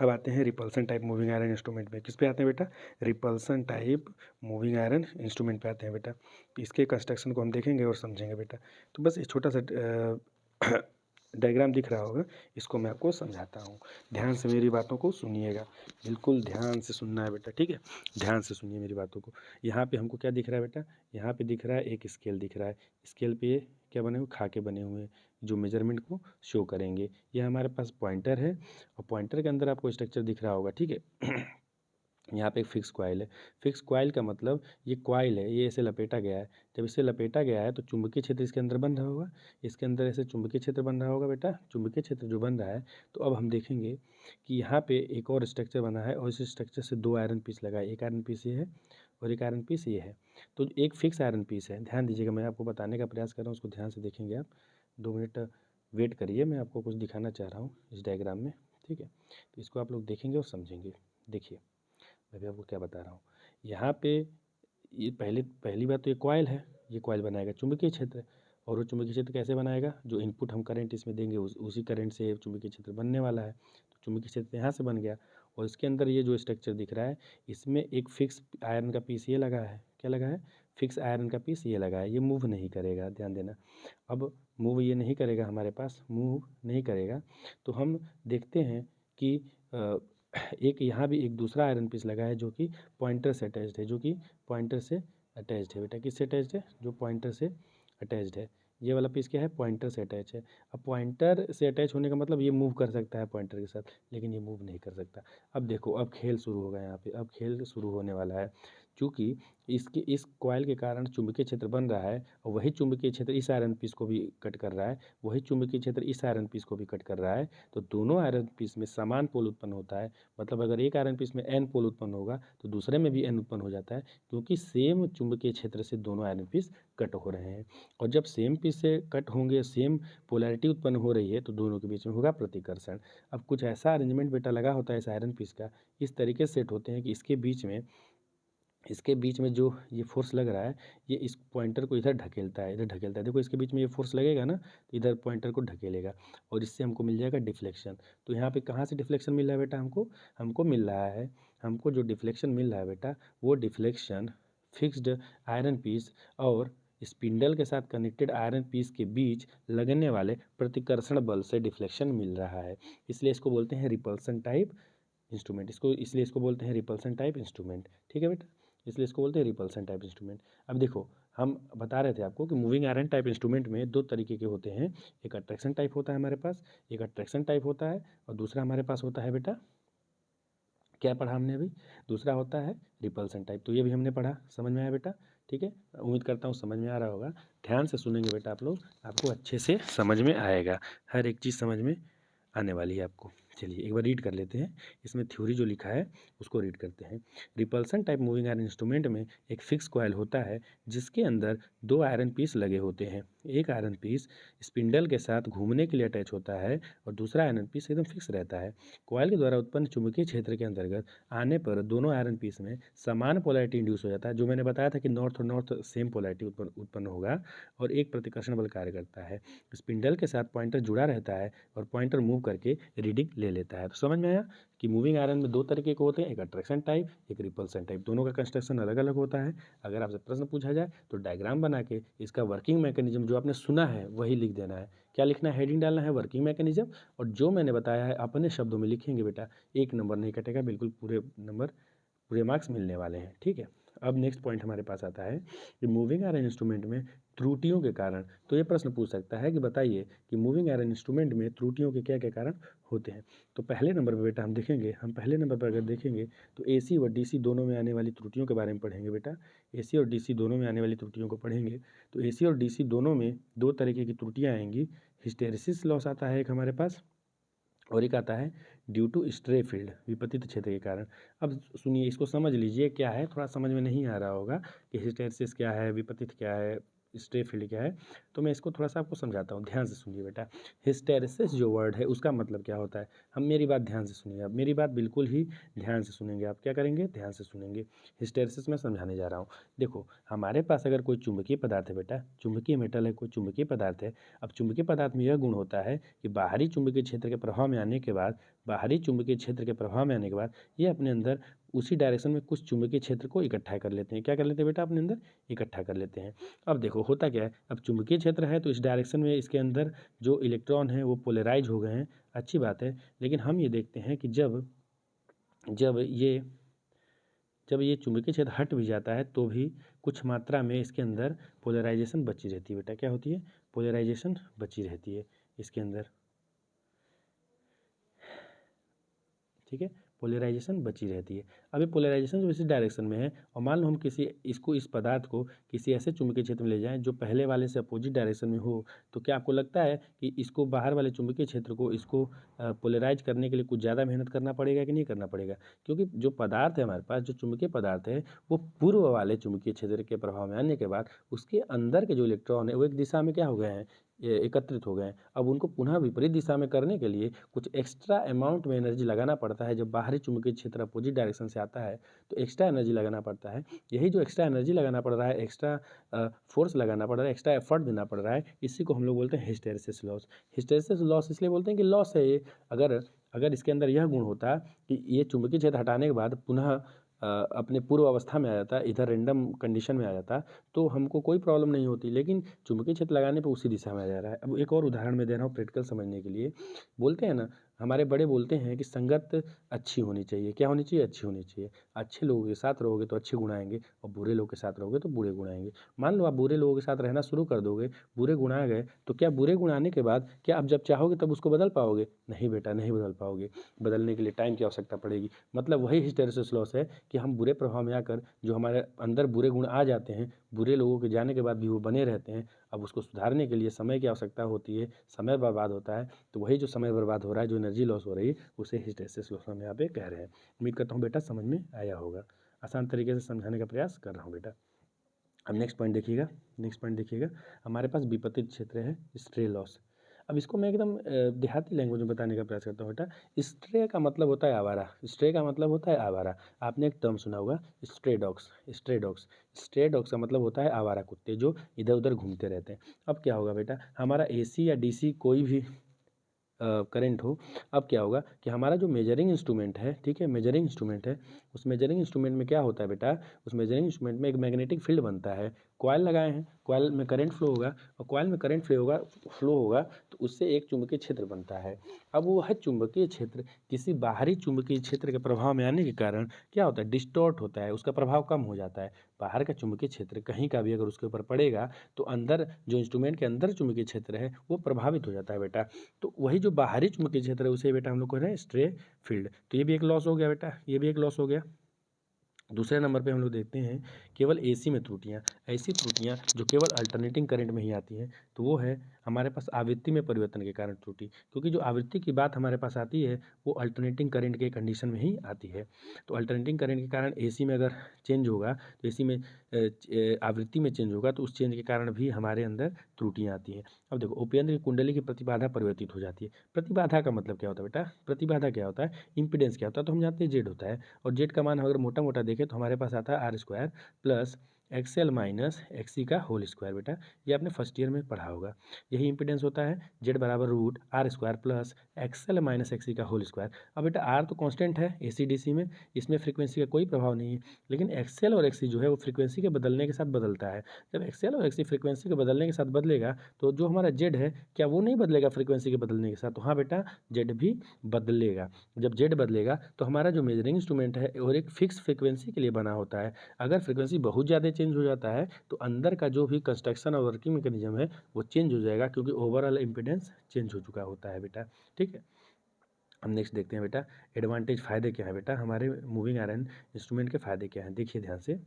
अब आते हैं repulsion type moving iron instrument में, किस पे आते हैं बेटा, repulsion type moving iron instrument पे आते हैं बेटा। इसके कंस्ट्रक्शन को हम देखेंगे और समझेंगे बेटा। तो बस एक छोटा सा डायग्राम दिख रहा होगा, इसको मैं आपको समझाता हूँ, ध्यान से मेरी बातों को सुनिएगा, बिल्कुल ध्यान से सुनना है बेटा, ठीक है, ध्यान से सुनिए मेरी बातों को। यहाँ पे हमको क्या दिख रहा है बेटा, यहाँ पे दिख रहा है एक स्केल दिख रहा है, स्केल पे ये क्या बने हुए, खाके बने हुए हैं जो मेजरमेंट को शो करेंगे। ये हमारे पास पॉइंटर है, और पॉइंटर के अंदर आपको स्ट्रक्चर दिख रहा होगा, ठीक है। यहाँ पे एक फिक्स कॉइल है, फिक्स कॉइल का मतलब ये कॉइल है, ये ऐसे लपेटा गया है, जब इसे लपेटा गया है तो चुंबकीय क्षेत्र इसके अंदर बन रहा होगा, इसके अंदर ऐसे चुंबकीय क्षेत्र बन रहा होगा बेटा, चुंबकीय क्षेत्र जो बन रहा है। तो अब हम देखेंगे कि यहाँ पे एक और स्ट्रक्चर बना है, और इस स्ट्रक्चर से दो आयरन पीस लगा है, एक आयरन पीस ये है और एक आयरन पीस ये है। तो एक फिक्स आयरन पीस है, ध्यान दीजिएगा, मैं आपको बताने का प्रयास कर रहा हूँ, उसको ध्यान से देखेंगे आप। 2 मिनट वेट करिए, मैं आपको कुछ दिखाना चाह रहा हूँ इस डायग्राम में, ठीक है। तो इसको आप लोग देखेंगे और समझेंगे। देखिए अभी आपको क्या बता रहा हूँ, यहाँ पे ये पहली बात तो ये कॉइल है, ये कॉइल बनाएगा चुंबकीय क्षेत्र, और वो चुंबकीय क्षेत्र कैसे बनाएगा, जो इनपुट हम करंट इसमें देंगे उसी करंट से चुंबकीय क्षेत्र बनने वाला है। तो चुंबकीय क्षेत्र यहाँ से बन गया, और इसके अंदर ये जो स्ट्रक्चर दिख रहा है, इसमें एक फिक्स आयरन का पीस ये लगा है, क्या लगा है, फिक्स आयरन का पीस ये लगा है, ये मूव नहीं करेगा, ध्यान देना। अब मूव ये नहीं करेगा, हमारे पास मूव नहीं करेगा, तो हम देखते हैं कि एक यहाँ भी एक दूसरा आयरन पीस लगा है जो कि पॉइंटर से अटैच्ड है, जो कि पॉइंटर से अटैच्ड है बेटा, किससे अटैच्ड है, जो पॉइंटर से अटैच्ड है। ये वाला पीस क्या है, पॉइंटर से अटैच है। अब पॉइंटर से अटैच होने का मतलब ये मूव कर सकता है पॉइंटर के साथ, लेकिन ये मूव नहीं कर सकता। अब देखो, अब खेल शुरू होगा यहाँ पे, अब खेल शुरू होने वाला है। चूँकि इस कॉइल के कारण चुंबकीय क्षेत्र बन रहा है, और वही चुंबकीय क्षेत्र इस आयरन पीस को भी कट कर रहा है, वही चुंबकीय क्षेत्र इस आयरन पीस को भी कट कर रहा है, तो दोनों आयरन पीस में समान पोल उत्पन्न होता है। मतलब अगर एक आयरन पीस में एन पोल उत्पन्न होगा तो दूसरे में भी एन उत्पन्न हो जाता है, क्योंकि सेम चुंबकीय क्षेत्र से दोनों आयरन पीस कट हो रहे हैं। और जब सेम पीस से कट होंगे, सेम पोलैरिटी उत्पन्न हो रही है, तो दोनों के बीच में होगा प्रतिकर्षण। अब कुछ ऐसा अरेंजमेंट बेटा लगा होता है इस आयरन पीस का, इस तरीके से सेट होते हैं कि इसके बीच में जो ये फोर्स लग रहा है, ये इस पॉइंटर को इधर ढकेलता है, इधर ढकेलता है। देखो, इसके बीच में ये फोर्स लगेगा ना, तो इधर पॉइंटर को ढकेलेगा, और इससे हमको मिल जाएगा डिफ्लेक्शन। तो यहाँ पे कहाँ से डिफ्लेक्शन मिल रहा है बेटा, हमको मिल रहा है, हमको जो डिफ्लेक्शन मिल रहा है बेटा, वो डिफ्लेक्शन फिक्स्ड आयरन पीस और स्पिंडल के साथ कनेक्टेड आयरन पीस के बीच लगने वाले प्रतिकर्षण बल से डिफ्लेक्शन मिल रहा है। इसलिए इसको बोलते हैं रिपल्सन टाइप इंस्ट्रूमेंट, इसलिए इसको बोलते हैं रिपल्सन टाइप इंस्ट्रूमेंट। ठीक है बेटा, इसलिए इसको बोलते हैं रिपल्सन टाइप इंस्ट्रूमेंट। अब देखो, हम बता रहे थे आपको कि मूविंग आयरन टाइप इंस्ट्रूमेंट में दो तरीके के होते हैं, एक अट्रैक्शन टाइप होता है हमारे पास, एक अट्रैक्शन टाइप होता है, और दूसरा हमारे पास होता है बेटा, क्या पढ़ा हमने अभी, दूसरा होता है रिपल्सन टाइप। तो ये भी हमने पढ़ा, समझ में आया बेटा। ठीक है, उम्मीद करता हूँ समझ में आ रहा होगा। ध्यान से सुनेंगे बेटा आप लोग, आपको अच्छे से समझ में आएगा, हर एक चीज़ समझ में आने वाली है आपको। चलिए एक बार रीड कर लेते हैं, इसमें थ्योरी जो लिखा है उसको रीड करते हैं। Repulsion type moving iron instrument में एक फिक्स कॉइल होता है जिसके अंदर दो आयरन पीस लगे होते हैं। एक आयरन पीस स्पिंडल के साथ घूमने के लिए अटैच होता है, और दूसरा आयरन पीस एकदम फिक्स रहता है। कॉइल के द्वारा उत्पन्न चुंबकीय क्षेत्र के अंतर्गत आने पर दोनों आयरन पीस में समान पोलैरिटी इंड्यूस हो जाता है, जो मैंने बताया था कि नॉर्थ और नॉर्थ सेम पोलैरिटी उत्पन्न होगा, और एक प्रतिकर्षण बल कार्य करता है। स्पिंडल के साथ पॉइंटर जुड़ा रहता है, और पॉइंटर मूव करके रीडिंग ले लेता है। तो समझ में आया कि मूविंग आयरन में दो तरीके के होते हैं, एक अट्रैक्शन टाइप, एक रिपल्सन टाइप। दोनों का कंस्ट्रक्शन अलग अलग होता है। अगर आपसे प्रश्न पूछा जाए तो डायग्राम बना के इसका वर्किंग मैकेनिज्म जो आपने सुना है वही लिख देना है। क्या लिखना है, हेडिंग डालना है वर्किंग मैकेनिज्म, और जो मैंने बताया है अपने शब्दों में लिखेंगे बेटा, एक नंबर नहीं कटेगा, बिल्कुल पूरे नंबर, पूरे मार्क्स मिलने वाले हैं। ठीक है, अब नेक्स्ट पॉइंट हमारे पास आता है कि मूविंग आयरन इंस्ट्रूमेंट में त्रुटियों के कारण। तो ये प्रश्न पूछ सकता है कि बताइए कि मूविंग आयरन इंस्ट्रूमेंट में त्रुटियों के क्या क्या कारण होते हैं। तो पहले नंबर पर बेटा हम देखेंगे, हम पहले नंबर पर अगर देखेंगे तो एसी व डीसी दोनों में आने वाली त्रुटियों के बारे में पढ़ेंगे बेटा। एसी और डीसी दोनों में आने वाली त्रुटियों को पढ़ेंगे। तो एसी और डीसी दोनों में दो तरीके की त्रुटियाँ आएंगी। हिस्टेरिसिस लॉस आता है एक हमारे पास, और एक आता है ड्यू टू स्ट्रे फील्ड, विपतित क्षेत्र के कारण। अब सुनिए, इसको समझ लीजिए क्या है, थोड़ा समझ में नहीं आ रहा होगा कि हिस्टेरिसिस क्या है, विपतित क्या है, स्ट्रे फील्ड क्या है, तो मैं इसको थोड़ा सा आपको समझाता हूँ, ध्यान से सुनिए बेटा। हिस्टेरिसिस जो वर्ड है उसका मतलब क्या होता है, हम मेरी बात ध्यान से सुनिए, आप मेरी बात बिल्कुल ही ध्यान से सुनेंगे। आप क्या करेंगे, ध्यान से सुनेंगे। हिस्टेरिसिस मैं समझाने जा रहा हूँ। देखो, हमारे पास अगर कोई चुंबकीय पदार्थ है बेटा, चुंबकीय मेटल है, कोई चुंबकीय पदार्थ है। अब चुंबकीय पदार्थ में यह गुण होता है कि बाहरी चुंबकीय क्षेत्र के प्रभाव में आने के बाद, ये अपने अंदर उसी डायरेक्शन में कुछ चुंबकीय क्षेत्र को इकट्ठा कर लेते हैं। क्या कर लेते हैं बेटा, अपने अंदर इकट्ठा कर लेते हैं। अब देखो होता क्या है, अब चुंबकीय क्षेत्र है तो इस डायरेक्शन में इसके अंदर जो इलेक्ट्रॉन है वो पोलराइज हो गए हैं, अच्छी बात है। लेकिन हम ये देखते हैं कि जब जब ये जब ये चुंबकीय क्षेत्र हट भी जाता है तो भी कुछ मात्रा में इसके अंदर पोलराइजेशन बची रहती है बेटा। क्या होती है, पोलराइजेशन बची रहती है इसके अंदर। ठीक है, पोलराइजेशन बची रहती है। अब ये पोलराइजेशन जो इसी डायरेक्शन में है, और मान लो हम इस पदार्थ को किसी ऐसे चुंबकीय क्षेत्र में ले जाएं जो पहले वाले से अपोजिट डायरेक्शन में हो, तो क्या आपको लगता है कि इसको बाहर वाले चुंबकीय क्षेत्र को इसको पोलराइज करने के लिए कुछ ज़्यादा मेहनत करना पड़ेगा कि नहीं करना पड़ेगा? क्योंकि जो पदार्थ है हमारे पास, जो चुंबकीय पदार्थ है, वो पूर्व वाले चुंबकीय क्षेत्र के प्रभाव में आने के बाद उसके अंदर के जो इलेक्ट्रॉन है वो एक दिशा में क्या हो गए हैं, एकत्रित हो गए हैं। अब उनको पुनः विपरीत दिशा में करने के लिए कुछ एक्स्ट्रा अमाउंट में एनर्जी लगाना पड़ता है। जब बाहरी चुंबकीय क्षेत्र अपोजिट डायरेक्शन से आता है तो एक्स्ट्रा एनर्जी लगाना पड़ता है। यही जो एक्स्ट्रा एनर्जी लगाना पड़ रहा है, एक्स्ट्रा फोर्स लगाना पड़ रहा है, एक्स्ट्रा एफर्ट देना पड़ रहा है, इसी को हम लोग बोलते हैं हिस्टैरिसीस लॉस। हिस्टैरिसीस लॉस इसलिए बोलते हैं कि लॉस है ये। अगर अगर इसके अंदर यह गुण होता कि ये चुंबकीय क्षेत्र हटाने के बाद पुनः अपने पूर्व अवस्था में आ जाता, इधर रैंडम कंडीशन में आ जाता, तो हमको कोई प्रॉब्लम नहीं होती। लेकिन चुंबकीय क्षेत्र लगाने पे उसी दिशा में आ जा रहा है। अब एक और उदाहरण मैं दे रहा हूँ प्रैक्टिकल समझने के लिए। बोलते हैं ना, हमारे बड़े बोलते हैं कि संगत अच्छी होनी चाहिए। क्या होनी चाहिए? अच्छी होनी चाहिए। अच्छे लोगों के साथ रहोगे तो अच्छे गुण आएंगे, और बुरे लोगों के साथ रहोगे तो बुरे गुण आएंगे। मान लो आप बुरे लोगों के साथ रहना शुरू कर दोगे, बुरे गुण आ गए, तो क्या बुरे गुण आने के बाद क्या आप जब चाहोगे तब उसको बदल पाओगे? नहीं बेटा, नहीं बदल पाओगे। बदलने के लिए टाइम की आवश्यकता पड़ेगी। मतलब वही हिस्टैरिसीस लॉस है कि हम बुरे प्रभाव में आकर जो हमारे अंदर बुरे गुण आ जाते हैं, बुरे लोगों के जाने के बाद भी वो बने रहते हैं, अब उसको सुधारने के लिए समय की आवश्यकता होती है, समय बर्बाद होता है। तो वही जो समय बर्बाद हो रहा है, जो एनर्जी लॉस हो रही है, उसे हिस्टैरिसीस लॉस हम यहाँ पे कह रहे हैं। उम्मीद करता हूँ बेटा समझ में आया होगा। आसान तरीके से समझाने का प्रयास कर रहा हूँ बेटा। अब नेक्स्ट पॉइंट देखिएगा। नेक्स्ट पॉइंट देखिएगा, हमारे पास विपतित क्षेत्र है, स्ट्रे लॉस। अब इसको मैं एकदम देहाती लैंग्वेज में बताने का प्रयास करता हूँ बेटा। स्ट्रे का मतलब होता है आवारा। स्ट्रे का मतलब होता है आवारा। आपने एक टर्म सुना होगा, stray dogs. Stray dogs, stray dogs का मतलब होता है आवारा कुत्ते जो इधर उधर घूमते रहते हैं। अब क्या होगा बेटा, हमारा एसी या डीसी कोई भी करंट हो, अब क्या होगा कि हमारा जो मेजरिंग इंस्ट्रूमेंट है, ठीक है, मेजरिंग इंस्ट्रूमेंट है, उस मेजरिंग इंस्ट्रूमेंट में क्या होता है बेटा, उस मेजरिंग इंस्ट्रूमेंट में एक मैग्नेटिक फील्ड बनता है। कॉइल लगाए हैं, कॉइल में करंट फ्लो होगा, और कॉइल में करंट फ्लो होगा तो उससे एक चुंबकीय क्षेत्र बनता है। अब वह चुंबकीय क्षेत्र किसी बाहरी चुंबकीय क्षेत्र के प्रभाव में आने के कारण क्या होता है, डिस्टॉर्ट होता है, उसका प्रभाव कम हो जाता है। बाहर का चुंबकीय क्षेत्र कहीं का भी अगर उसके ऊपर पड़ेगा तो अंदर जो इंस्ट्रूमेंट के अंदर चुंबकीय क्षेत्र है वो प्रभावित हो जाता है बेटा। तो वही जो बाहरी चुंबकीय क्षेत्र है उसे बेटा हम लोग कह रहे हैं स्ट्रे फील्ड। तो ये भी एक लॉस हो गया बेटा, ये भी एक लॉस हो गया। दूसरे नंबर पे हम लोग देखते हैं केवल एसी में त्रुटियां। ऐसी त्रुटियां जो केवल अल्टरनेटिंग करंट में ही आती हैं, तो वो है हमारे पास आवृत्ति में परिवर्तन के कारण त्रुटि। क्योंकि जो आवृत्ति की बात हमारे पास आती है वो अल्टरनेटिंग करंट के कंडीशन में ही आती है। तो अल्टरनेटिंग करंट के कारण एसी में अगर चेंज होगा, तो एसी में आवृत्ति में चेंज होगा, तो उस चेंज के कारण भी हमारे अंदर त्रुटियाँ आती हैं। अब देखो, उपेंद्र की कुंडली की प्रतिबाधा परिवर्तित हो जाती है। प्रतिबाधा का मतलब क्या होता है बेटा, प्रतिबाधा क्या होता है, इंपीडेंस क्या होता है, तो हम जानते हैं जेड होता है। और जेड का मान अगर मोटा मोटा देखें तो हमारे पास आता है R square plus XL minus XC का होल स्क्वायर। बेटा ये आपने फर्स्ट ईयर में पढ़ा होगा। यही इंपीडेंस होता है, जेड बराबर root R square plus XL minus XC का होल स्क्वायर। अब बेटा आर तो कांस्टेंट है एसी डीसी में, इसमें फ्रीक्वेंसी का कोई प्रभाव नहीं है। लेकिन एक्सएल और एक्सी जो है वो फ्रीक्वेंसी के बदलने के साथ बदलता है। जब एक्सएल और एक्सी फ्रीक्वेंसी के बदलने के साथ बदलेगा तो जो हमारा जेड है क्या वो नहीं बदलेगा फ्रीक्वेंसी के बदलने के साथ? तो हाँ बेटा, जेड भी बदलेगा। जब जेड बदलेगा तो हमारा जो मेजरिंग इंस्ट्रूमेंट है और एक फिक्स फ्रीक्वेंसी के लिए बना होता है। अगर फ्रीक्वेंसी बहुत ज़्यादा चेंज हो जाता है तो अंदर का जो भी कंस्ट्रक्शन और वर्किंग मैकेनिज्म है वो चेंज हो जाएगा, क्योंकि ओवरऑल इंपीडेंस चेंज हो चुका होता है बेटा। ठीक है, हम नेक्स्ट देखते हैं बेटा एडवांटेज, फ़ायदे क्या है बेटा हमारे मूविंग आयरन इंस्ट्रूमेंट के फ़ायदे क्या हैं। देखिए ध्यान से,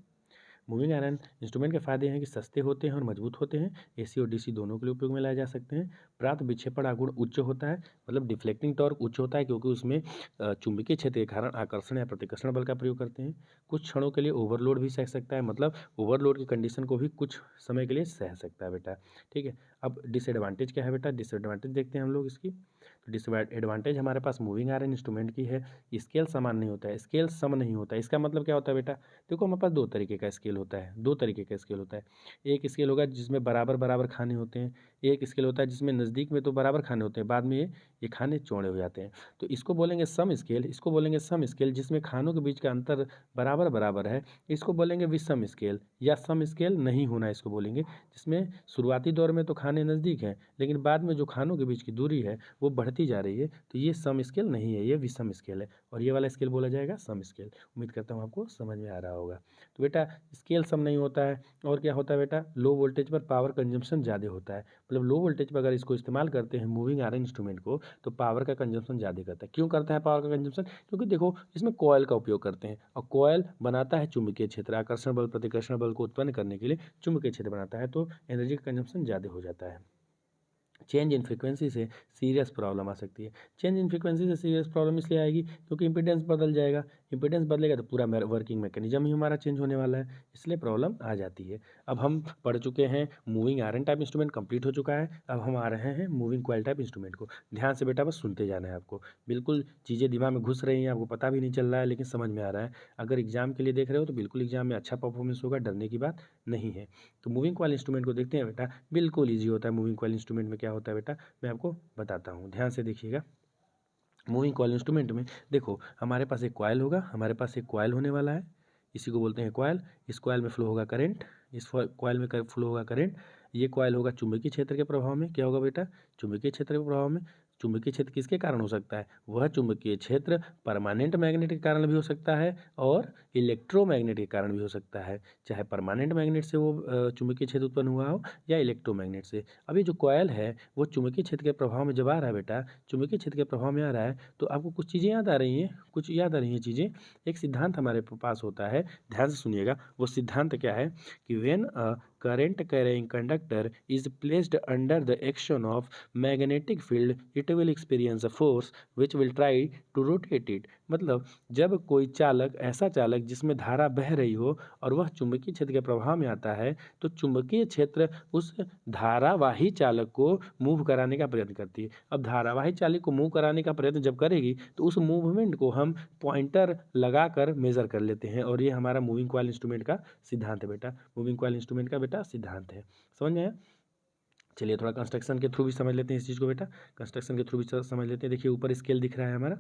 मूविंग आयरन इंस्ट्रूमेंट के फायदे हैं कि सस्ते होते हैं और मजबूत होते हैं। एसी और डीसी दोनों के लिए उपयोग में लाए जा सकते हैं। प्राप्त विक्षेपण आघूर्ण उच्च होता है, मतलब डिफ्लेक्टिंग टॉर्क उच्च होता है, क्योंकि उसमें चुंबकीय क्षेत्र के कारण आकर्षण या प्रतिकर्षण बल का प्रयोग करते हैं। कुछ क्षणों के लिए ओवरलोड भी सह सकता है, मतलब ओवरलोड की कंडीशन को भी कुछ समय के लिए सह सकता है बेटा। ठीक है, अब डिसएडवांटेज क्या है बेटा, डिसएडवांटेज देखते हैं हम लोग इसकी। तो डिसएडवांटेज हमारे पास मूविंग आयरन इंस्ट्रूमेंट की है, स्केल समान नहीं होता है, स्केल सम नहीं होता है। इसका मतलब क्या होता है बेटा, देखो हमारे पास दो तरीके का स्केल होता है, दो तरीके का स्केल होता है। एक स्केल होगा जिसमें बराबर बराबर खाने होते हैं, एक स्केल होता है जिसमें नज़दीक में तो बराबर खाने होते हैं, बाद में ये खाने चौड़े हो जाते हैं। तो इसको बोलेंगे सम स्केल, इसको बोलेंगे सम स्केल जिसमें खानों के बीच का अंतर बराबर बराबर है, इसको बोलेंगे विषम स्केल। या सम स्केल नहीं होना इसको बोलेंगे, जिसमें शुरुआती दौर में तो खाने नज़दीक हैं लेकिन बाद में जो खानों के बीच की दूरी है वो बढ़ती जा रही है, तो ये सम स्केल नहीं है, ये विषम स्केल है। और ये वाला स्केल बोला जाएगा सम स्केल। उम्मीद करता हूँ आपको समझ में आ रहा होगा। तो बेटा स्केल सम नहीं होता है, और क्या होता है बेटा, लो वोल्टेज पर पावर कंजम्पशन ज़्यादा होता है। मतलब लो वोल्टेज पर अगर इसको इस्तेमाल करते हैं मूविंग आयरन इंस्ट्रूमेंट को, तो पावर का कंजम्पशन ज़्यादा करता है। क्यों करता है पावर का कंजम्पशन? क्योंकि देखो इसमें कॉयल का उपयोग करते हैं, और कॉयल बनाता है चुंबकीय क्षेत्र, आकर्षण बल प्रतिकर्षण बल को उत्पन्न करने के लिए चुंबकीय क्षेत्र बनाता है, तो एनर्जी का कंजम्पशन ज़्यादा हो जाता है। चेंज इन फ्रीक्वेंसी से सीरियस प्रॉब्लम आ सकती है। चेंज इन फ्रीक्वेंसी से सीरियस प्रॉब्लम इसलिए आएगी क्योंकि इम्पीडेंस बदल जाएगा। इम्पीडेंस बदलेगा तो पूरा वर्किंग मैकेनिज्म ही हमारा चेंज होने वाला है, इसलिए प्रॉब्लम आ जाती है। अब हम पढ़ चुके हैं moving iron type instrument complete हो चुका है। अब हम आ रहे हैं मूविंग कॉइल टाइप इंस्ट्रूमेंट को। ध्यान से बेटा बस सुनते जाना है आपको। बिल्कुल चीज़ें दिमाग में घुस रही हैं, आपको पता भी नहीं चल रहा है लेकिन समझ में आ रहा है। अगर एग्जाम के लिए देख रहे हो तो बिल्कुल एग्जाम में अच्छा परफॉर्मेंस होगा, डरने की बात नहीं है। तो मूविंग कॉइल इंस्ट्रूमेंट को देखते हैं बेटा। बिल्कुल ईजी होता है। मूविंग कॉइल इंस्ट्रूमेंट में क्या होता है बेटा, मैं आपको बताता हूँ, ध्यान से देखिएगा। मूविंग कॉइल इंस्ट्रूमेंट में देखो, हमारे पास एक कॉइल होगा, हमारे पास एक कॉइल होने वाला है, इसी को बोलते हैं कॉइल। इस कॉइल में फ्लो होगा करंट, इस कॉइल में फ्लो होगा करंट। ये कॉइल होगा चुंबकीय क्षेत्र के प्रभाव में। क्या होगा बेटा, चुंबकीय क्षेत्र के प्रभाव में। चुंबकीय क्षेत्र किसके कारण हो सकता है, वह चुंबकीय क्षेत्र परमानेंट मैग्नेट के कारण भी हो सकता है और इलेक्ट्रोमैग्नेट के कारण भी हो सकता है। चाहे परमानेंट मैग्नेट से वो चुंबकीय क्षेत्र उत्पन्न हुआ हो या इलेक्ट्रोमैग्नेट से। अभी जो कॉइल है वो चुंबकीय क्षेत्र के प्रभाव में जब आ रहा है बेटा, चुंबकीय क्षेत्र के प्रभाव में आ रहा है, तो आपको कुछ चीज़ें याद आ रही हैं, कुछ याद आ रही हैं चीज़ें। एक सिद्धांत हमारे पास होता है, ध्यान से सुनिएगा। वो सिद्धांत क्या है कि when a current carrying conductor is placed under the action of magnetic field, it will experience a force which will try to rotate it। मतलब जब कोई चालक, ऐसा चालक जिसमें धारा बह रही हो और वह चुंबकीय क्षेत्र के प्रभाव में आता है, तो चुंबकीय क्षेत्र उस धारावाही चालक को मूव कराने का प्रयत्न करती है। अब धारावाही चालक को मूव कराने का प्रयत्न जब करेगी तो उस मूवमेंट को हम पॉइंटर लगाकर मेजर कर लेते हैं, और ये हमारा मूविंग कॉइल इंस्ट्रूमेंट का सिद्धांत है बेटा। मूविंग कॉइल इंस्ट्रूमेंट का बेटा सिद्धांत है, समझ में आया। चलिए थोड़ा कंस्ट्रक्शन के थ्रू भी समझ लेते हैं इस चीज़ को बेटा। कंस्ट्रक्शन के थ्रू भी समझ लेते हैं। देखिए ऊपर स्केल दिख रहा है हमारा,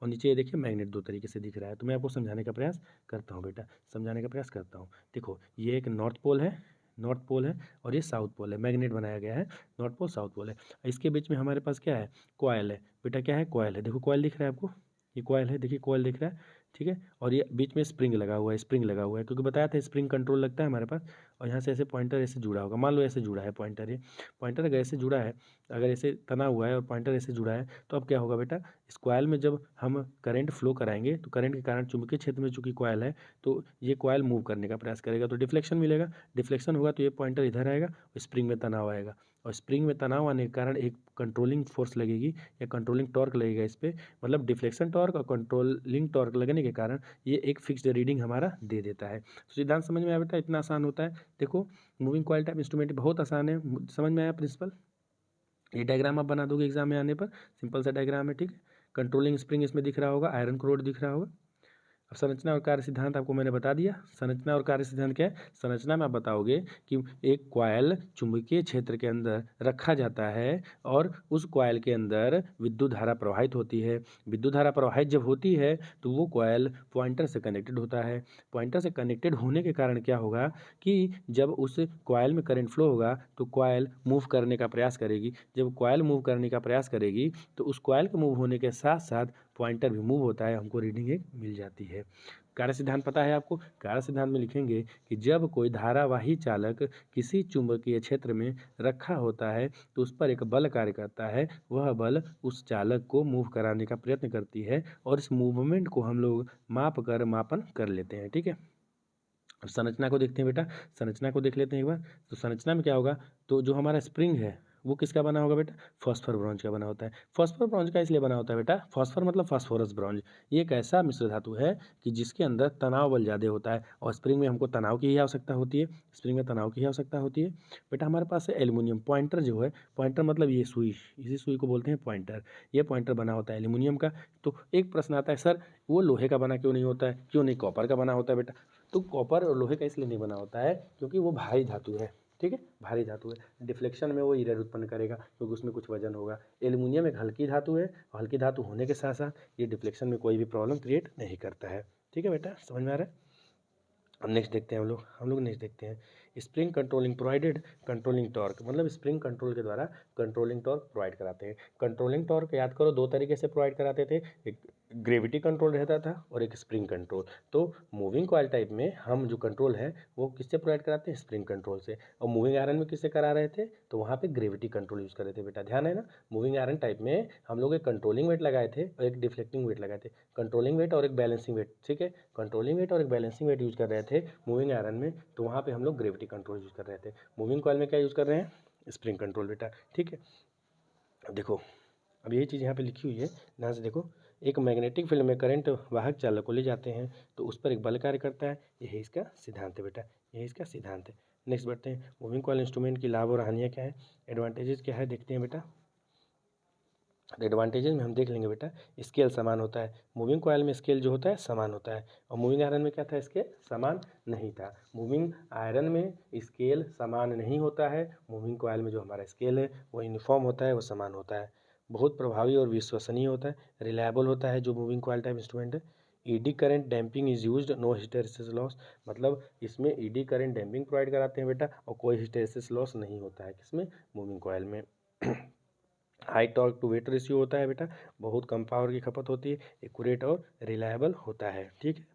और नीचे ये देखिए मैग्नेट दो तरीके से दिख रहा है। तो मैं आपको समझाने का प्रयास करता हूँ बेटा, समझाने का प्रयास करता हूँ। देखो ये एक नॉर्थ पोल है, नॉर्थ पोल है, और ये साउथ पोल है। मैग्नेट बनाया गया है, नॉर्थ पोल साउथ पोल है। इसके बीच में हमारे पास क्या है, कॉयल है बेटा। क्या है, कॉयल है। देखो कॉयल दिख रहा है आपको, ये कॉयल है, देखिए कॉयल दिख रहा है, ठीक है। और ये बीच में स्प्रिंग लगा हुआ है, स्प्रिंग लगा हुआ है, क्योंकि बताया था स्प्रिंग कंट्रोल लगता है हमारे पास। और यहाँ से ऐसे पॉइंटर ऐसे जुड़ा होगा, मान लो ऐसे जुड़ा है पॉइंटर, ये पॉइंटर अगर ऐसे जुड़ा है, अगर ऐसे तना हुआ है और पॉइंटर ऐसे जुड़ा है, तो अब क्या होगा बेटा, इस कॉयल में जब हम करंट फ्लो कराएंगे तो करंट के कारण चुंबकीय क्षेत्र में चूंकि कॉयल है, तो ये कॉयल मूव करने का प्रयास करेगा, तो डिफ्लेक्शन मिलेगा। डिफ्लेक्शन होगा तो ये पॉइंटर इधर आएगा, स्प्रिंग में तनाव आएगा, और स्प्रिंग में तनाव आने के कारण एक कंट्रोलिंग फोर्स लगेगी या कंट्रोलिंग टॉर्क लगेगा इस पर। मतलब डिफ्लेक्शन टॉर्क और कंट्रोलिंग टॉर्क लगने के कारण ये एक फिक्स्ड रीडिंग हमारा दे देता है। तो सिद्धांत समझ में आया बेटा, इतना आसान होता है। देखो मूविंग कॉइल टाइप इंस्ट्रूमेंट बहुत आसान है, समझ में आया प्रिंसिपल। ये डायग्राम आप बना दोगे एग्जाम में आने पर, सिंपल सा डायग्राम है, ठीक है। कंट्रोलिंग स्प्रिंग इसमें दिख रहा होगा, आयरन को रोड दिख रहा होगा। अब संरचना और कार्य सिद्धांत आपको मैंने बता दिया। संरचना और कार्य सिद्धांत क्या है, संरचना में आप बताओगे कि एक कॉइल चुंबकीय क्षेत्र के अंदर रखा जाता है और उस कॉइल के अंदर विद्युत धारा प्रवाहित होती है। विद्युत धारा प्रवाहित जब होती है तो वो कॉइल पॉइंटर से कनेक्टेड होता है। पॉइंटर से कनेक्टेड होने के कारण क्या होगा कि जब उस कॉइल में करंट फ्लो होगा तो कॉइल मूव करने का प्रयास करेगी। जब कॉइल मूव करने का प्रयास करेगी तो उस कॉइल के मूव होने के साथ साथ पॉइंटर भी मूव होता है, हमको रीडिंग एक मिल जाती है। कार्य सिद्धांत पता है आपको, कार्य सिद्धांत में लिखेंगे कि जब कोई धारावाही चालक किसी चुंबकीय क्षेत्र में रखा होता है तो उस पर एक बल कार्य करता है, वह बल उस चालक को मूव कराने का प्रयत्न करती है, और इस मूवमेंट को हम लोग मापन कर लेते हैं, ठीक है। अब संरचना को देखते हैं बेटा, संरचना को देख लेते हैं एक बार। तो संरचना में क्या होगा, तो जो हमारा स्प्रिंग है वो किसका बना होगा बेटा, फॉस्फर ब्रॉन्ज का बना होता है। फॉस्फर ब्रॉन्ज का इसलिए बना होता है बेटा, फॉस्फर मतलब फास्फोरस ब्रॉन्ज। ये एक ऐसा मिश्र धातु है कि जिसके अंदर तनाव बल ज़्यादा होता है, और स्प्रिंग में हमको तनाव की ही आवश्यकता होती है, स्प्रिंग में तनाव की ही आवश्यकता होती है। बेटा हमारे पास है एल्यूमिनियम। पॉइंटर जो है, पॉइंटर मतलब ये सुई, इसी सुई को बोलते हैं पॉइंटर। ये पॉइंटर बना होता है एल्यूमिनियम का। तो एक प्रश्न आता है, सर वो लोहे का बना क्यों नहीं होता है, क्यों नहीं कॉपर का बना होता है बेटा। तो कॉपर और लोहे का इसलिए नहीं बना होता है क्योंकि वो भारी धातु है, ठीक है, भारी धातु है। डिफ्लेक्शन में वो एरर उत्पन्न करेगा क्योंकि उसमें कुछ वजन होगा। एल्युमिनियम एक हल्की धातु है, और हल्की धातु होने के साथ साथ ये डिफ्लेक्शन में कोई भी प्रॉब्लम क्रिएट नहीं करता है, ठीक है बेटा, समझ में आ रहा है। अब नेक्स्ट देखते हैं हम लोग नेक्स्ट देखते हैं spring controlling provided controlling torque. मतलब स्प्रिंग कंट्रोल के द्वारा कंट्रोलिंग टॉर्क प्रोवाइड कराते हैं। कंट्रोलिंग टॉर्क याद करो दो तरीके से प्रोवाइड कराते थे, एक ग्रेविटी कंट्रोल रहता था और एक स्प्रिंग कंट्रोल। तो मूविंग कॉइल टाइप में हम जो कंट्रोल है वो किससे प्रोवाइड कराते हैं, स्प्रिंग कंट्रोल से। और मूविंग आयरन में किससे करा रहे थे, तो वहाँ पे ग्रेविटी कंट्रोल यूज़ कर रहे थे बेटा, ध्यान है ना। मूविंग आयरन टाइप में हम लोग एक कंट्रोलिंग वेट लगाए थे और एक डिफ्लेक्टिंग वेट लगाए थे। कंट्रोलिंग वेट और एक बैलेंसिंग वेट, ठीक है, कंट्रोलिंग वेट और एक बैलेंसिंग वेट यूज़ कर रहे थे मूविंग आयरन में। तो वहाँ पे हम लोग ग्रेविटी कंट्रोल यूज़ कर रहे थे। मूविंग कॉइल में क्या यूज़ कर रहे हैं, स्प्रिंग कंट्रोल बेटा, ठीक है। अब देखो, अब यही चीज़ यहाँ पे लिखी हुई है, ध्यान से देखो। एक मैग्नेटिक फील्ड में करंट वाहक चालक को ले जाते हैं तो उस पर एक बल कार्य करता है। यही इसका सिद्धांत है बेटा, यही इसका सिद्धांत है। नेक्स्ट बढ़ते हैं, मूविंग कॉइल इंस्ट्रूमेंट की लाभ और हानियाँ क्या है, एडवांटेजेस क्या है, देखते हैं बेटा। तो एडवांटेजेस में हम देख लेंगे बेटा, स्केल समान होता है। मूविंग कॉइल में स्केल जो होता है समान होता है, और मूविंग आयरन में क्या था, स्केल समान नहीं था। मूविंग आयरन में स्केल समान नहीं होता है, मूविंग कॉइल में जो हमारा स्केल है वो यूनिफॉर्म होता है, वो समान होता है। बहुत प्रभावी और विश्वसनीय होता है, रिलायबल होता है जो मूविंग कॉइल टाइप इंस्ट्रूमेंट है। Eddy current damping is used, no hysteresis loss, मतलब इसमें ईडी करंट डैम्पिंग प्रोवाइड कराते हैं बेटा, और कोई हिस्टैरिसीस लॉस नहीं होता है किसमें, मूविंग कॉइल में। High torque to weight ratio होता है बेटा, बहुत कम पावर की खपत होती है, एक्यूरेट और रिलायबल होता है। ठीक है,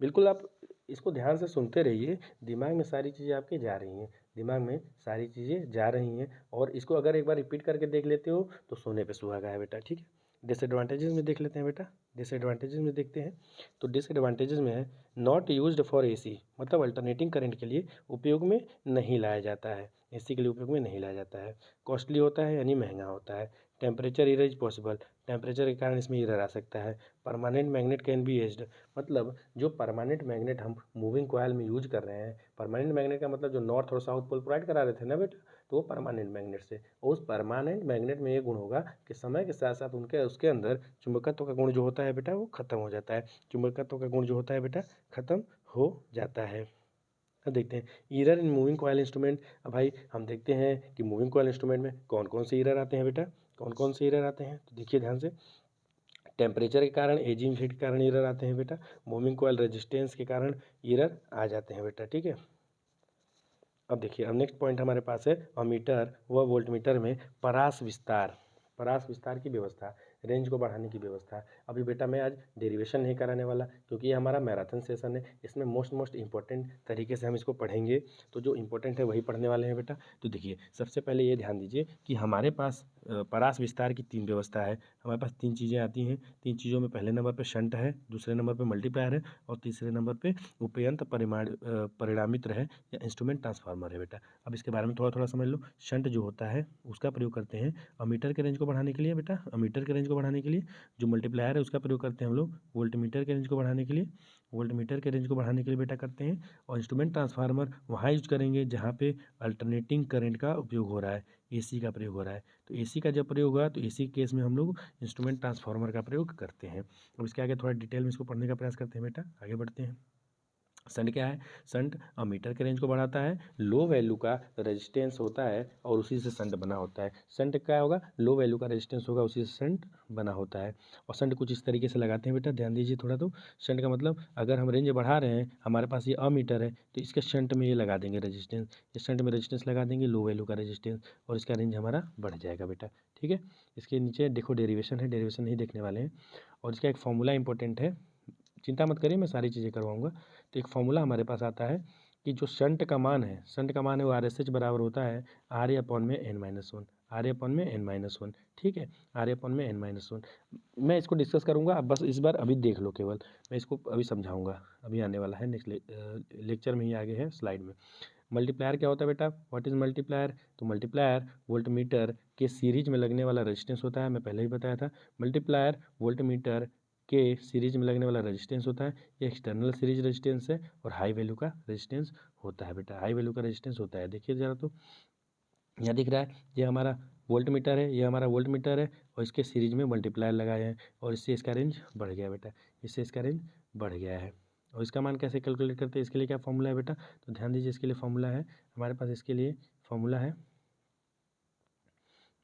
बिल्कुल आप इसको ध्यान से सुनते रहिए, दिमाग में सारी चीज़ें आपके जा रही हैं, दिमाग में सारी चीज़ें जा रही हैं, और इसको अगर एक बार रिपीट करके देख लेते हो तो सोने पे सुहागा है बेटा। ठीक है, डिसएडवांटेजेस में देख लेते हैं बेटा, डिसएडवांटेजेस में देखते हैं। तो डिसएडवांटेजेस में है, नॉट यूज्ड फॉर एसी, मतलब अल्टरनेटिंग करंट के लिए उपयोग में नहीं लाया जाता है, एसी के लिए उपयोग में नहीं लाया जाता है। कॉस्टली होता है यानी महंगा होता है। Temperature error is possible, temperature के कारण इसमें एरर आ सकता है। Permanent magnet can be aged, मतलब जो परमानेंट मैग्नेट हम मूविंग कॉइल में यूज कर रहे हैं, परमानेंट मैग्नेट का मतलब जो नॉर्थ और साउथ पोल प्रोवाइड करा रहे थे ना बेटा, तो वो परमानेंट मैग्नेट से, और उस परमानेंट मैग्नेट में ये गुण होगा कि समय के साथ साथ उनके उसके अंदर चुंबकत्व का गुण जो होता है बेटा वो खत्म हो जाता है, चुंबकत्व का गुण जो होता है बेटा खत्म हो जाता है। अब देखते हैं error in moving coil instrument. अब भाई हम देखते हैं कि मूविंग कॉइल इंस्ट्रूमेंट में कौन कौन से ईरर आते हैं बेटा, कौन कौन से ईरर आते हैं, तो देखिए ध्यान से। टेम्परेचर के कारण, एजिंग हीट के कारण ईरर आते हैं बेटा, मूविंग कॉइल रेजिस्टेंस के कारण ईरर आ जाते हैं बेटा। ठीक है, अब देखिए, अब नेक्स्ट पॉइंट हमारे पास है अमीटर व वोल्टमीटर में परास विस्तार, परास विस्तार की व्यवस्था, रेंज को बढ़ाने की व्यवस्था। अभी बेटा मैं आज डेरिवेशन नहीं कराने वाला क्योंकि ये हमारा मैराथन सेशन है, इसमें मोस्ट इंपॉर्टेंट तरीके से हम इसको पढ़ेंगे, तो जो इंपॉर्टेंट है वही पढ़ने वाले हैं बेटा। तो देखिए सबसे पहले ये ध्यान दीजिए कि हमारे पास परास विस्तार की 3 व्यवस्था है, हमारे पास 3 चीज़ें आती हैं। 3 चीज़ों में पहले नंबर पर शंट है, दूसरे नंबर पर मल्टीप्लायर है, और तीसरे नंबर पर उपयंत परिणामित्र है या इंस्ट्रूमेंट ट्रांसफार्मर है बेटा। अब इसके बारे में थोड़ा थोड़ा समझ लो। शंट जो होता है उसका प्रयोग करते हैं अमीटर के रेंज को बढ़ाने के लिए बेटा, अमीटर के रेंज को बढ़ाने के लिए। जो मल्टीप्लायर है उसका प्रयोग करते हैं हम लोग वोल्टमीटर के रेंज को बढ़ाने के लिए, वोल्टमीटर के रेंज को बढ़ाने के लिए बेटा करते हैं। और इंस्ट्रूमेंट ट्रांसफार्मर वहाँ यूज करेंगे जहाँ पे अल्टरनेटिंग करंट का उपयोग हो रहा है, एसी का प्रयोग हो रहा है। तो एसी का जब प्रयोग हुआ तो एसी केस में हम लोग इंस्ट्रूमेंट ट्रांसफार्मर का प्रयोग करते हैं। अब इसके आगे थोड़ा डिटेल में इसको पढ़ने का प्रयास करते हैं बेटा, आगे बढ़ते हैं। शंट क्या है, शंट अमीटर के रेंज को बढ़ाता है, लो वैल्यू का रेजिस्टेंस होता है और उसी से शंट बना होता है। शंट क्या होगा, लो वैल्यू का रेजिस्टेंस होगा, उसी से शंट बना होता है। और शंट कुछ इस तरीके से लगाते हैं बेटा, ध्यान दीजिए थोड़ा। तो शंट का मतलब अगर हम रेंज बढ़ा रहे हैं, हमारे पास ये अमीटर है तो इसके शंट में ये लगा देंगे रेजिस्टेंस, इस शंट में रेजिस्टेंस लगा देंगे लो वैल्यू का रेजिस्टेंस, और इसका रेंज हमारा बढ़ जाएगा बेटा। ठीक है, इसके नीचे देखो डेरिवेशन है, डेरिवेशन नहीं देखने वाले हैं, और इसका एक फॉर्मूला इंपॉर्टेंट है, चिंता मत करिए मैं सारी चीज़ें करवाऊँगा। तो एक फॉर्मूला हमारे पास आता है कि जो शंट का मान है, शंट का मान है वो आर एस एच बराबर होता है आर ए अपॉन में N minus one, R A upon में एन माइनस वन। ठीक है, आर ए अपॉन में एन माइनस वन। मैं इसको डिस्कस करूँगा, अब बस इस बार अभी देख लो केवल, मैं इसको अभी समझाऊंगा, अभी आने वाला है नेक्स्ट लेक्चर में ही आगे है स्लाइड में। मल्टीप्लायर क्या होता है बेटा, व्हाट इज़ मल्टीप्लायर, तो मल्टीप्लायर वोल्टमीटर के सीरीज में लगने वाला रेजिस्टेंस होता है, मैं पहले ही बताया था। मल्टीप्लायर वोल्टमीटर के सीरीज में लगने वाला रेजिस्टेंस होता है, ये एक्सटर्नल सीरीज रेजिस्टेंस है, और हाई वैल्यू का रेजिस्टेंस होता है बेटा, हाई वैल्यू का रेजिस्टेंस होता है। देखिए ज़रा, तो यहाँ दिख रहा है ये हमारा वोल्ट मीटर है, ये हमारा वोल्ट मीटर है, और इसके सीरीज में मल्टीप्लायर लगाए हैं, और इससे इसका रेंज बढ़ गया बेटा, इससे इसका रेंज बढ़ गया है। और इसका मान कैसे कैलकुलेट करते हैं, इसके लिए क्या फॉर्मूला है बेटा, तो ध्यान दीजिए इसके लिए फॉर्मूला है हमारे पास, इसके लिए फॉर्मूला है,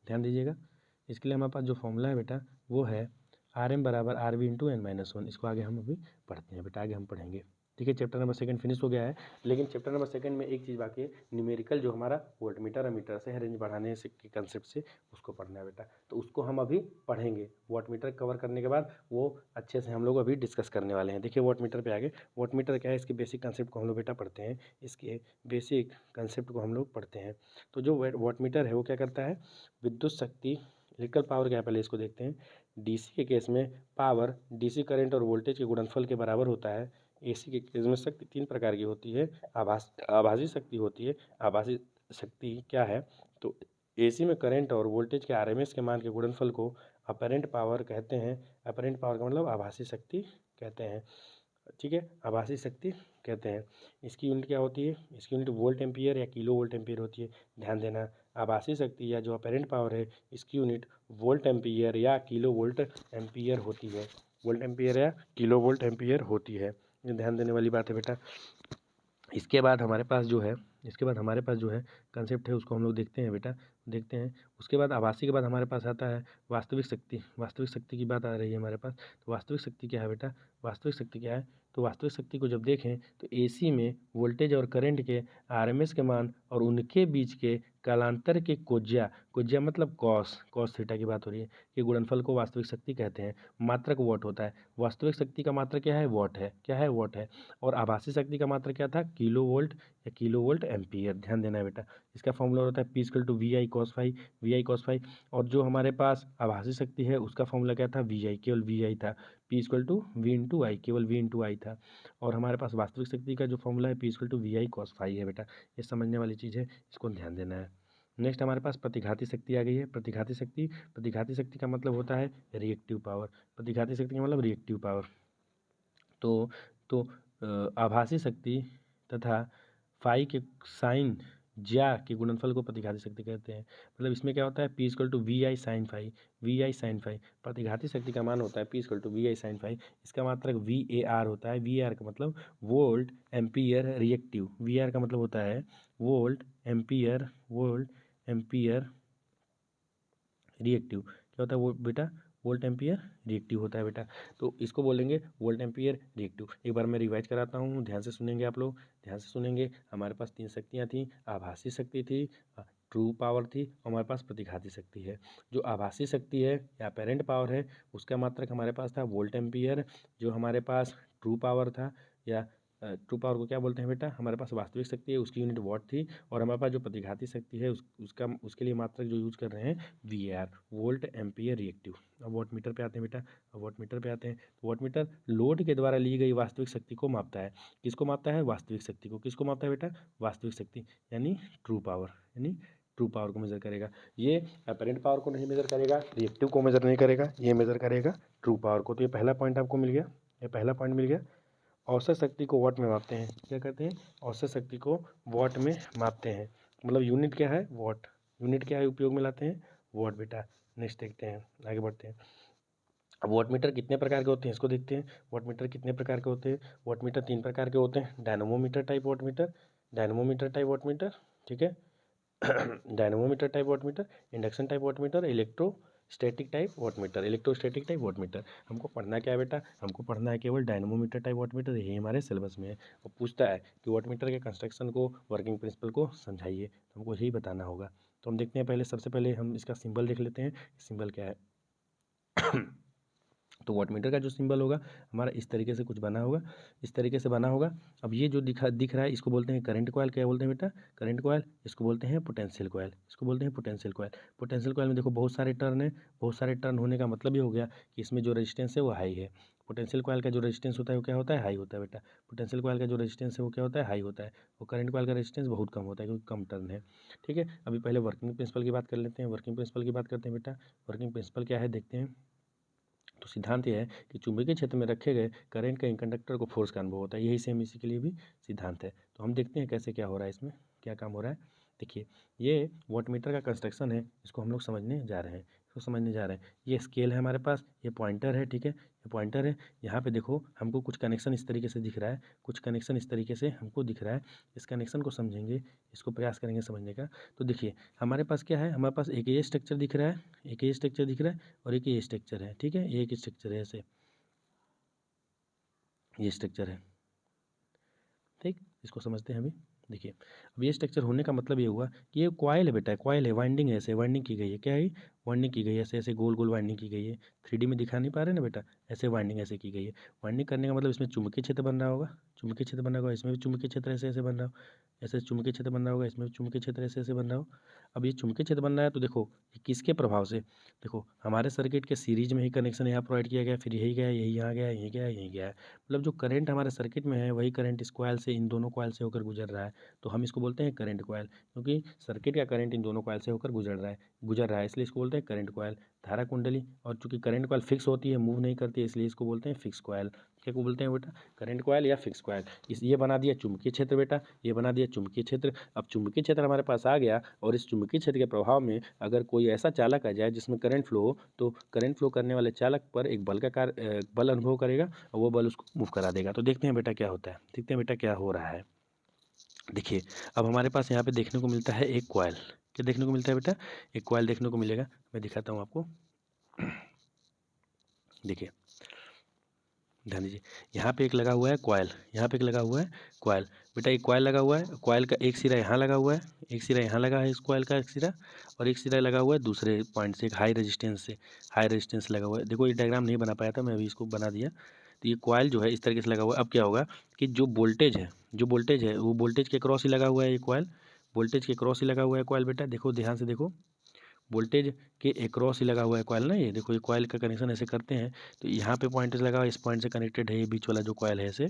ध्यान दीजिएगा। इसके लिए हमारे पास जो फॉर्मूला है बेटा वो है आर एम बराबर R B into N minus one. इसको आगे हम अभी पढ़ते हैं बेटा, आगे हम पढ़ेंगे। ठीक है, चैप्टर नंबर 2 फिनिश हो गया है, लेकिन चैप्टर नंबर 2 में एक चीज़ बाकी है, न्यूमेरिकल जो हमारा वोल्टमीटर अमीटर से है रेंज बढ़ाने से के कंसेप्ट से, उसको पढ़ना है बेटा। तो उसको हम अभी पढ़ेंगे, वोल्टमीटर कवर करने के बाद वो अच्छे से हम लोग अभी डिस्कस करने वाले हैं। देखिए वोल्टमीटर पे आगे, वोल्टमीटर क्या है, इसके बेसिक कंसेप्ट को हम लोग बेटा पढ़ते हैं, इसके बेसिक कंसेप्ट को हम लोग पढ़ते हैं। तो जो वोल्टमीटर है वो क्या करता है, विद्युत शक्ति, इलेक्ट्रिकल पावर क्या है पहले इसको देखते हैं। डीसी के केस में पावर डीसी करंट और वोल्टेज के गुणनफल के बराबर होता है। एसी के केस में शक्ति 3 प्रकार की होती है, आभासी शक्ति होती है। आभासी शक्ति क्या है, तो एसी में करंट और वोल्टेज के आरएमएस के मान के गुणनफल को अपरेंट पावर कहते हैं। अपरेंट पावर का मतलब आभासी शक्ति कहते हैं, ठीक है, आभासी शक्ति कहते हैं। इसकी यूनिट क्या होती है? इसकी यूनिट वोल्ट एम्पियर या किलो वोल्ट एम्पियर होती है। ध्यान देना, आभासी शक्ति या जो अपरेंट पावर है इसकी यूनिट वोल्ट एम्पियर या किलो वोल्ट एम्पियर होती है। वोल्ट एम्पियर या किलो वोल्ट एम्पियर होती है, ये ध्यान देने वाली बात है बेटा। इसके बाद हमारे पास जो है कंसेप्ट है, उसको हम लोग देखते हैं बेटा, देखते हैं। उसके बाद आभासी के बाद हमारे पास आता है वास्तविक शक्ति। वास्तविक शक्ति की बात आ रही है हमारे पास। तो वास्तविक शक्ति क्या है बेटा? वास्तविक शक्ति क्या है? तो वास्तविक शक्ति को जब देखें तो एसी में वोल्टेज और करंट के आरएमएस के मान और उनके बीच के कालांतर के कोज्या मतलब कॉस थीटा की बात हो रही है, कि गुणनफल को वास्तविक शक्ति कहते हैं। मात्रक वॉट होता है। वास्तविक शक्ति का मात्रक क्या है? वॉट है। क्या है? वॉट है। और आभासी शक्ति का मात्रक क्या था? किलो वोल्ट या किलो वोल्ट एम्पियर। ध्यान देना है बेटा, इसका फॉर्मूला होता है P = VI cos और जो हमारे पास आभासी शक्ति है उसका फॉर्मूला क्या था? VI, केवल VI था। P = V × I, केवल V × I था। और हमारे पास वास्तविक शक्ति का जो फॉर्मूला है P = VI cos है बेटा। ये समझने वाली चीज़ है, इसको ध्यान देना है। नेक्स्ट हमारे पास प्रतिघाती शक्ति आ गई है। प्रतिघाती शक्ति का मतलब होता है रिएक्टिव पावर। प्रतिघाती शक्ति का मतलब रिएक्टिव पावर। तो आभासी शक्ति तथा फाई के साइन ज्या के गुणनफल को प्रतिघाती शक्ति कहते हैं। मतलब इसमें क्या होता है? P = VI sin phi. प्रतिघाती शक्ति का मान होता है P = VI sin फाई। इसका मात्रक VAR होता है। VAR का मतलब वोल्ट एम्पियर रिएक्टिव। VAR का मतलब होता है वोल्ट एम्पियर रिएक्टिव। क्या होता है वो बेटा? वोल्ट एम्पियर रिएक्टिव होता है बेटा। तो इसको बोलेंगे वोल्ट एम्पियर रिएक्टिव। एक बार मैं रिवाइज कराता हूँ, ध्यान से सुनेंगे आप लोग, ध्यान से सुनेंगे। हमारे पास 3 शक्तियाँ थी। आभासी शक्ति थी, ट्रू पावर थी, और हमारे पास प्रतिघाती शक्ति है। जो आभासी शक्ति है या अपरेंट पावर है उसका मात्रक हमारे पास था वोल्ट एम्पियर। जो हमारे पास ट्रू पावर था या ट्रू पावर को क्या बोलते हैं बेटा? हमारे पास वास्तविक शक्ति है, उसकी यूनिट वॉट थी। और हमारे पास जो प्रतिघाती शक्ति है उसके लिए मात्रक जो यूज कर रहे हैं VAR, वोल्ट एम्पियर रिएक्टिव। अब वॉट मीटर पे आते हैं बेटा। वॉट मीटर लोड के द्वारा ली गई वास्तविक शक्ति को मापता है। किसको मापता है? वास्तविक शक्ति को। किसको मापता है बेटा? वास्तविक शक्ति यानी ट्रू पावर को मेजर करेगा। ये अपरेंट पावर को नहीं मेजर करेगा, रिएक्टिव को मेजर नहीं करेगा, ये मेजर करेगा ट्रू पावर को। तो ये पहला पॉइंट आपको मिल गया। औसत शक्ति को वॉट में मापते हैं। क्या कहते हैं? औसत शक्ति को वॉट में मापते हैं। मतलब यूनिट क्या है? वॉट। यूनिट क्या है उपयोग में लाते हैं? वॉट बेटा। नेक्स्ट देखते हैं, आगे बढ़ते हैं। अब वॉट मीटर कितने प्रकार के होते हैं इसको देखते हैं। वॉट मीटर कितने प्रकार के होते हैं? वॉट मीटर 3 प्रकार के होते हैं। डायनमोमीटर टाइप वॉट मीटर, ठीक है। Dynamometer type watt meter, induction type watt meter, electrostatic type watt meter. हमको पढ़ना क्या है बेटा? हमको पढ़ना है केवल डायनमोमीटर टाइप वॉट मीटर। यही हमारे सिलेबस में है। वो पूछता है कि वॉट मीटर के कंस्ट्रक्शन को, वर्किंग प्रिंसिपल को समझाइए, तो हमको यही बताना होगा। तो हम देखते हैं, सबसे पहले हम इसका सिंबल देख लेते हैं। सिंबल क्या है? तो वॉट मीटर का जो सिंबल होगा हमारा इस तरीके से कुछ बना होगा, अब ये जो दिख रहा है इसको बोलते हैं करंट कॉइल। क्या बोलते हैं बेटा? Current coil. इसको बोलते हैं पोटेंशियल कॉइल। पोटेंशियल कॉइल में देखो बहुत सारे टर्न है। बहुत सारे टर्न होने का मतलब ये हो गया कि इसमें जो रेजिस्टेंस है वो हाई है। पोटेंशियल कॉइल का जो रेजिस्टेंस होता है वो क्या होता है? हाई होता है बेटा। पोटेंशियल कॉइल का जो रेजिस्टेंस है वो क्या होता है? हाई होता है। और करंट कॉइल का रेजिस्टेंस बहुत कम होता है क्योंकि कम टर्न है, ठीक है। अभी पहले वर्किंग प्रिंसिपल की बात कर लेते हैं। बेटा। वर्किंग प्रिंसिपल क्या है देखते हैं। तो सिद्धांत यह है कि चुंबकीय क्षेत्र में रखे गए करंट का कंडक्टर को फोर्स का अनुभव होता है। यही सेम इसी के लिए भी सिद्धांत है। तो हम देखते हैं कैसे क्या हो रहा है, इसमें क्या काम हो रहा है। देखिए, ये वॉट मीटर का कंस्ट्रक्शन है, इसको हम लोग समझने जा रहे हैं। ये स्केल है हमारे पास, ये पॉइंटर है, ठीक है। ये पॉइंटर है। यहाँ पे देखो हमको कुछ कनेक्शन इस तरीके से दिख रहा है। इस कनेक्शन को समझेंगे, इसको प्रयास करेंगे समझने का। तो देखिए हमारे पास क्या है? हमारे पास एक ये स्ट्रक्चर दिख रहा है, और एक ये स्ट्रक्चर है, ठीक है। ये एक स्ट्रक्चर है, ऐसे ये स्ट्रक्चर है, ठीक। इसको समझते हैं अभी। देखिए, अब ये स्ट्रक्चर होने का मतलब ये हुआ कि ये कॉइल है बेटा, कॉइल है, वाइंडिंग है, ऐसे वाइंडिंग की गई है। क्या है? वाइंडिंग की गई है, ऐसे गोल गोल वाइंडिंग की गई है। 3D में दिखा नहीं पा रहे ना बेटा, ऐसे वाइंडिंग ऐसे की गई है। वाइंडिंग करने का मतलब इसमें चुंबकीय क्षेत्र बन रहा होगा, चुंबकीय क्षेत्र बना होगा, इसमें भी चुंबकीय क्षेत्र ऐसे ऐसे बन रहा हो, ऐसे चुंबकीय क्षेत्र बन रहा होगा, इसमें भी चुंबकीय क्षेत्र ऐसे ऐसे बन रहा हो। अब ये चुंबकीय क्षेत्र बन रहा है तो देखो ये किसके प्रभाव से, देखो हमारे सर्किट के सीरीज में ही कनेक्शन यहाँ प्रोवाइड किया गया, फिर यही गया, यही यहाँ गया, यही गया, यही गया है। मतलब जो करंट हमारे सर्किट में है वही करंट इस कॉइल से, इन दोनों कॉइल से होकर गुजर रहा है, तो हम इसको बोलते हैं करंट कॉइल, क्योंकि सर्किट का करंट इन दोनों कॉइल से होकर गुजर रहा है, इसलिए इसको बोलते हैं करंट कॉइल। धारा कुंडली, और चूंकि करंट कॉइल फिक्स होती है, मूव नहीं करती है, इसलिए इसको बोलते हैं फिक्स कॉइल। क्या को बोलते हैं बेटा, करंट कॉइल या फिक्स कॉइल। इस ये बना दिया चुंबकीय क्षेत्र बेटा, ये बना दिया चुंबकीय क्षेत्र। अब चुंबकीय क्षेत्र हमारे पास आ गया, और इस चुंबकीय क्षेत्र के प्रभाव में अगर कोई ऐसा चालक आ जाए जिसमें करंट फ्लो हो, तो करंट फ्लो करने वाले चालक पर एक बल अनुभव करेगा, और वो बल उसको मूव करा देगा। तो देखते हैं बेटा क्या होता है, देखते हैं बेटा क्या हो रहा है। देखिए अब हमारे पास यहाँ पे देखने को मिलता है एक कॉइल। क्या देखने को मिलता है बेटा, एक कॉइल देखने को मिलेगा, मैं दिखाता हूँ आपको। देखिए ध्यान दीजिए, यहाँ पे एक लगा हुआ है कॉइल, यहाँ पे एक लगा हुआ है कॉइल। बेटा एक कॉइल लगा हुआ है, कॉइल का एक सिरा यहाँ लगा हुआ है, एक सिरा यहाँ लगा है इस कॉइल का एक सिरा, और एक सिरा लगा हुआ है दूसरे पॉइंट से, एक हाई रेजिस्टेंस से, हाई रेजिस्टेंस लगा हुआ है। देखो ये डायग्राम नहीं बना पाया था मैं, अभी इसको बना दिया। तो ये कॉइल जो है इस तरीके से लगा हुआ है। अब क्या होगा कि जो वोल्टेज है वो वोल्टेज के क्रॉस ही लगा हुआ है ये कॉइल, वोल्टेज के क्रॉस ही लगा हुआ है कॉइल। बेटा देखो ध्यान से देखो, वोल्टेज के एक्रॉस ही लगा हुआ है कॉइल ना, ये देखो ये कॉइल का कनेक्शन ऐसे करते हैं, तो यहाँ पे पॉइंट लगा हुआ है, इस पॉइंट से कनेक्टेड है ये बीच वाला जो कॉइल है ऐसे।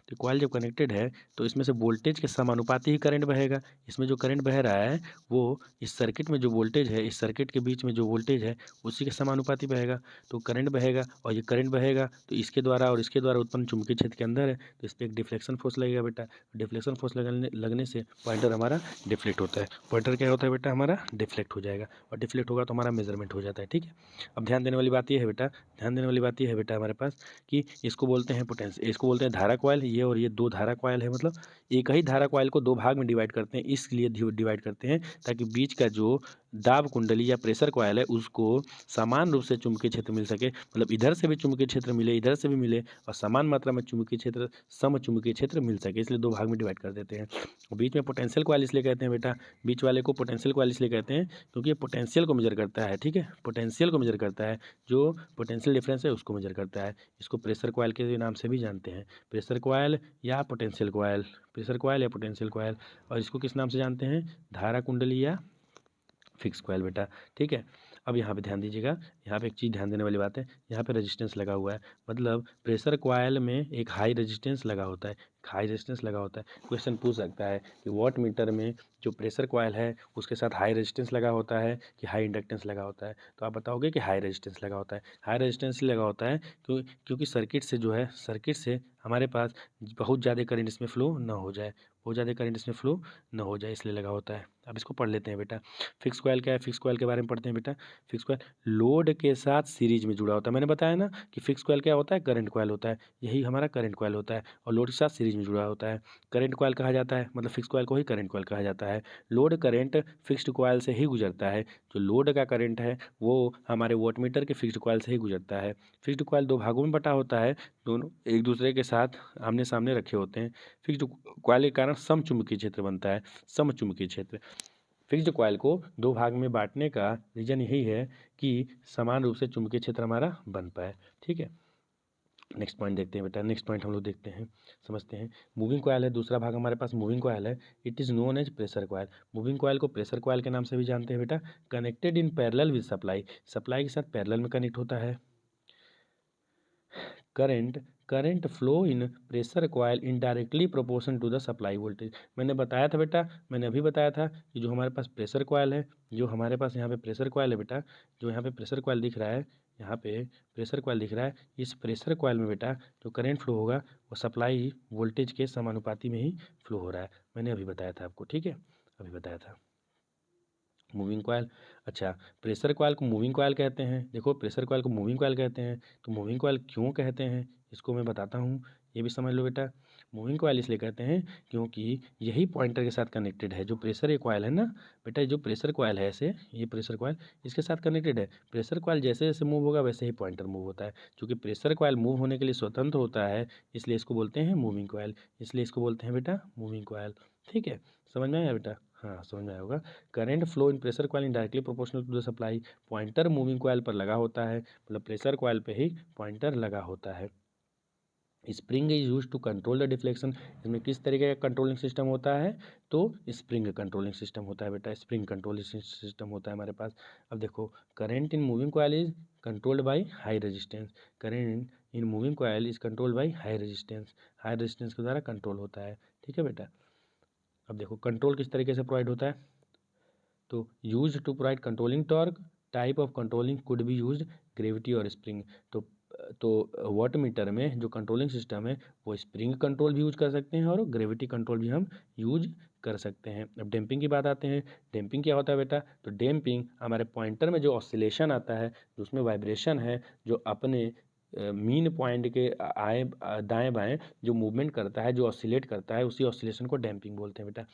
तो कॉइल जब कनेक्टेड है तो इसमें से वोल्टेज के समानुपाती ही करंट बहेगा। इसमें जो करंट बह रहा है वो इस सर्किट में जो वोल्टेज है, इस सर्किट के बीच में जो वोल्टेज है उसी के समानुपाती बहेगा। तो करंट बहेगा, और ये करंट बहेगा तो इसके द्वारा और इसके द्वारा उत्पन्न चुंबकीय क्षेत्र के अंदर है, तो इस पर एक डिफ्लेक्शन फोर्स लगेगा बेटा। डिफ्लेक्शन फोर्स लगने से पॉइंटर हमारा डिफ्लेक्ट होता है। पॉइंटर क्या होता है बेटा, हमारा डिफ्लेक्ट हो जाएगा, और डिफ्लेक्ट होगा तो हमारा मेजरमेंट हो जाता है। ठीक है, अब ध्यान देने वाली बात ये है बेटा, ध्यान देने वाली बात ये है बेटा हमारे पास कि इसको बोलते हैं पोटेंशियल, इसको बोलते हैं धारा कॉइल। ये और ये दो धारा कॉइल है, मतलब एक ही धारा कॉइल को दो भाग में डिवाइड करते हैं, इसलिए डिवाइड करते हैं ताकि बीच का जो दाब कुंडली या प्रेशर कॉइल है उसको समान रूप से चुंबकीय क्षेत्र मिल सके, मतलब इधर से भी चुंबकीय क्षेत्र मिले, इधर से भी मिले, और समान मात्रा में चुंबकीय क्षेत्र, सम चुंबकीय क्षेत्र मिल सके, इसलिए दो भाग में डिवाइड कर देते हैं। बीच में पोटेंशियल कॉइल इसलिए कहते हैं बेटा, बीच वाले को पोटेंशियल कॉइल इसलिए कहते हैं क्योंकि ये पोटेंशियल को मेजर करता है। ठीक है, पोटेंशियल को मेजर करता है, जो पोटेंशियल डिफरेंस है उसको मेजर करता है। इसको प्रेशर कॉइल के नाम से भी जानते हैं, प्रेशर कॉइल या पोटेंशियल कॉइल, प्रेशर कॉइल या पोटेंशियल कॉइल। और इसको किस नाम से जानते हैं, धारा कुंडली या फिक्स कॉइल बेटा। ठीक है, अब यहाँ पे ध्यान दीजिएगा, यहाँ पे एक चीज़ ध्यान देने वाली बात है, यहाँ पे रेजिस्टेंस लगा हुआ है, मतलब प्रेशर कॉइल में एक हाई रेजिस्टेंस लगा होता है, हाई रेजिस्टेंस लगा होता है। क्वेश्चन पूछ सकता है कि वॉट मीटर में जो प्रेशर कॉइल है उसके साथ हाई रेजिस्टेंस लगा होता है कि हाई इंडक्टेंस लगा होता है, तो आप बताओगे कि हाई रेजिस्टेंस लगा होता है। हाई रेजिस्टेंस लगा होता है क्योंकि सर्किट से जो है, सर्किट से हमारे पास बहुत ज़्यादा करंट इसमें फ्लो ना हो जाए, बहुत ज़्यादा करंट इसमें फ्लो ना हो जाए, इसलिए लगा होता है। अब इसको पढ़ लेते हैं बेटा, फिक्स कॉइल क्या है, फिक्स कॉइल के बारे में पढ़ते हैं बेटा। फिक्स कॉइल लोड के साथ सीरीज में जुड़ा होता है, मैंने बताया ना कि फिक्स कॉइल क्या होता है, करंट कॉइल होता है, यही हमारा करंट कॉइल होता है, और लोड के साथ सीरीज में जुड़ा होता है। करंट कॉइल कहा जाता है, मतलब फिक्स कॉइल को ही करंट कॉइल कहा जाता है। लोड करंट फिक्स्ड कॉइल से ही गुजरता है, जो लोड का करंट है वो हमारे वोल्टमीटर के फिक्स्ड कॉइल से ही गुजरता है। फिक्स्ड कॉइल दो भागों में बटा होता है, दोनों एक दूसरे के साथ आमने सामने रखे होते हैं। फिक्स्ड कॉइल के कारण समचुंबकीय क्षेत्र बनता है, समचुंबकीय क्षेत्र। फिक्स्ड कॉइल को दो भाग में बांटने का रीजन यही है कि समान रूप से चुंबकीय क्षेत्र हमारा बन पाए। ठीक है, नेक्स्ट पॉइंट देखते हैं बेटा, नेक्स्ट पॉइंट हम लोग देखते हैं, समझते हैं। मूविंग कॉइल है, दूसरा भाग हमारे पास मूविंग कॉइल है। It is known as pressure coil. Moving coil को प्रेशर कॉइल के नाम से भी जानते हैं बेटा। Connected in parallel with supply, supply के साथ पैरेलल में कनेक्ट होता है। Current flow in pressure coil indirectly proportion to the supply voltage. मैंने बताया था बेटा, मैंने अभी बताया था कि जो हमारे पास प्रेशर कॉइल है, जो हमारे पास यहाँ पे प्रेशर कॉइल है बेटा, जो यहाँ पे प्रेशर कॉइल दिख रहा है, यहाँ पे प्रेशर कॉइल दिख रहा है, इस प्रेशर कॉइल में बेटा जो करंट फ्लो होगा वो सप्लाई वोल्टेज के समानुपाती में ही फ्लो हो रहा है। मैंने अभी बताया था आपको, ठीक है, अभी बताया था। मूविंग कॉइल, अच्छा प्रेशर कॉइल को मूविंग कॉइल कहते हैं। देखो प्रेशर कॉइल को मूविंग कॉइल कहते हैं, तो मूविंग कॉइल क्यों कहते हैं इसको मैं बताता हूँ, ये भी समझ लो बेटा। मूविंग कॉइल इसलिए कहते हैं क्योंकि यही पॉइंटर के साथ कनेक्टेड है, जो प्रेशर ये कॉइल है ना बेटा, जो प्रेशर कॉइल है ऐसे, ये प्रेशर कॉइल इसके साथ कनेक्टेड है। प्रेशर कॉइल जैसे जैसे मूव होगा वैसे ही पॉइंटर मूव होता है। क्योंकि प्रेशर कॉइल मूव होने के लिए स्वतंत्र होता है, इसलिए इसको बोलते हैं मूविंग कॉइल, इसलिए इसको बोलते हैं बेटा मूविंग कॉइल। ठीक है, समझ में आया बेटा, हाँ समझ में आया होगा। Current flow in pressure coil in directly proportional to the supply, pointer moving coil पर लगा होता है, मतलब प्रेशर कॉइल पे ही पॉइंटर लगा होता है। Spring is use to control the deflection. इसमें किस तरीके का कंट्रोलिंग सिस्टम होता है, तो स्प्रिंग कंट्रोलिंग सिस्टम होता है बेटा, स्प्रिंग कंट्रोलिंग सिस्टम होता है हमारे पास। अब देखो, current in moving coil is controlled by high resistance. Current in moving coil is controlled by high resistance. High resistance के द्वारा कंट्रोल होता है, ठीक है बेटा। अब देखो कंट्रोल किस तरीके से प्रोवाइड होता है, तो use to provide controlling torque, type of controlling could be use gravity और स्प्रिंग। तो वाट मीटर में जो कंट्रोलिंग सिस्टम है वो स्प्रिंग कंट्रोल भी यूज कर सकते हैं और ग्रेविटी कंट्रोल भी हम यूज कर सकते हैं। अब डैम्पिंग की बात आते हैं। डैम्पिंग क्या होता है बेटा, तो डैम्पिंग हमारे पॉइंटर में जो ऑसिलेशन आता है, जो उसमें वाइब्रेशन है, जो अपने मीन पॉइंट के आए दाएं बाएं जो मूवमेंट करता है, जो ऑसिलेट करता है, उसी ऑसिलेशन को डैम्पिंग बोलते हैं बेटा।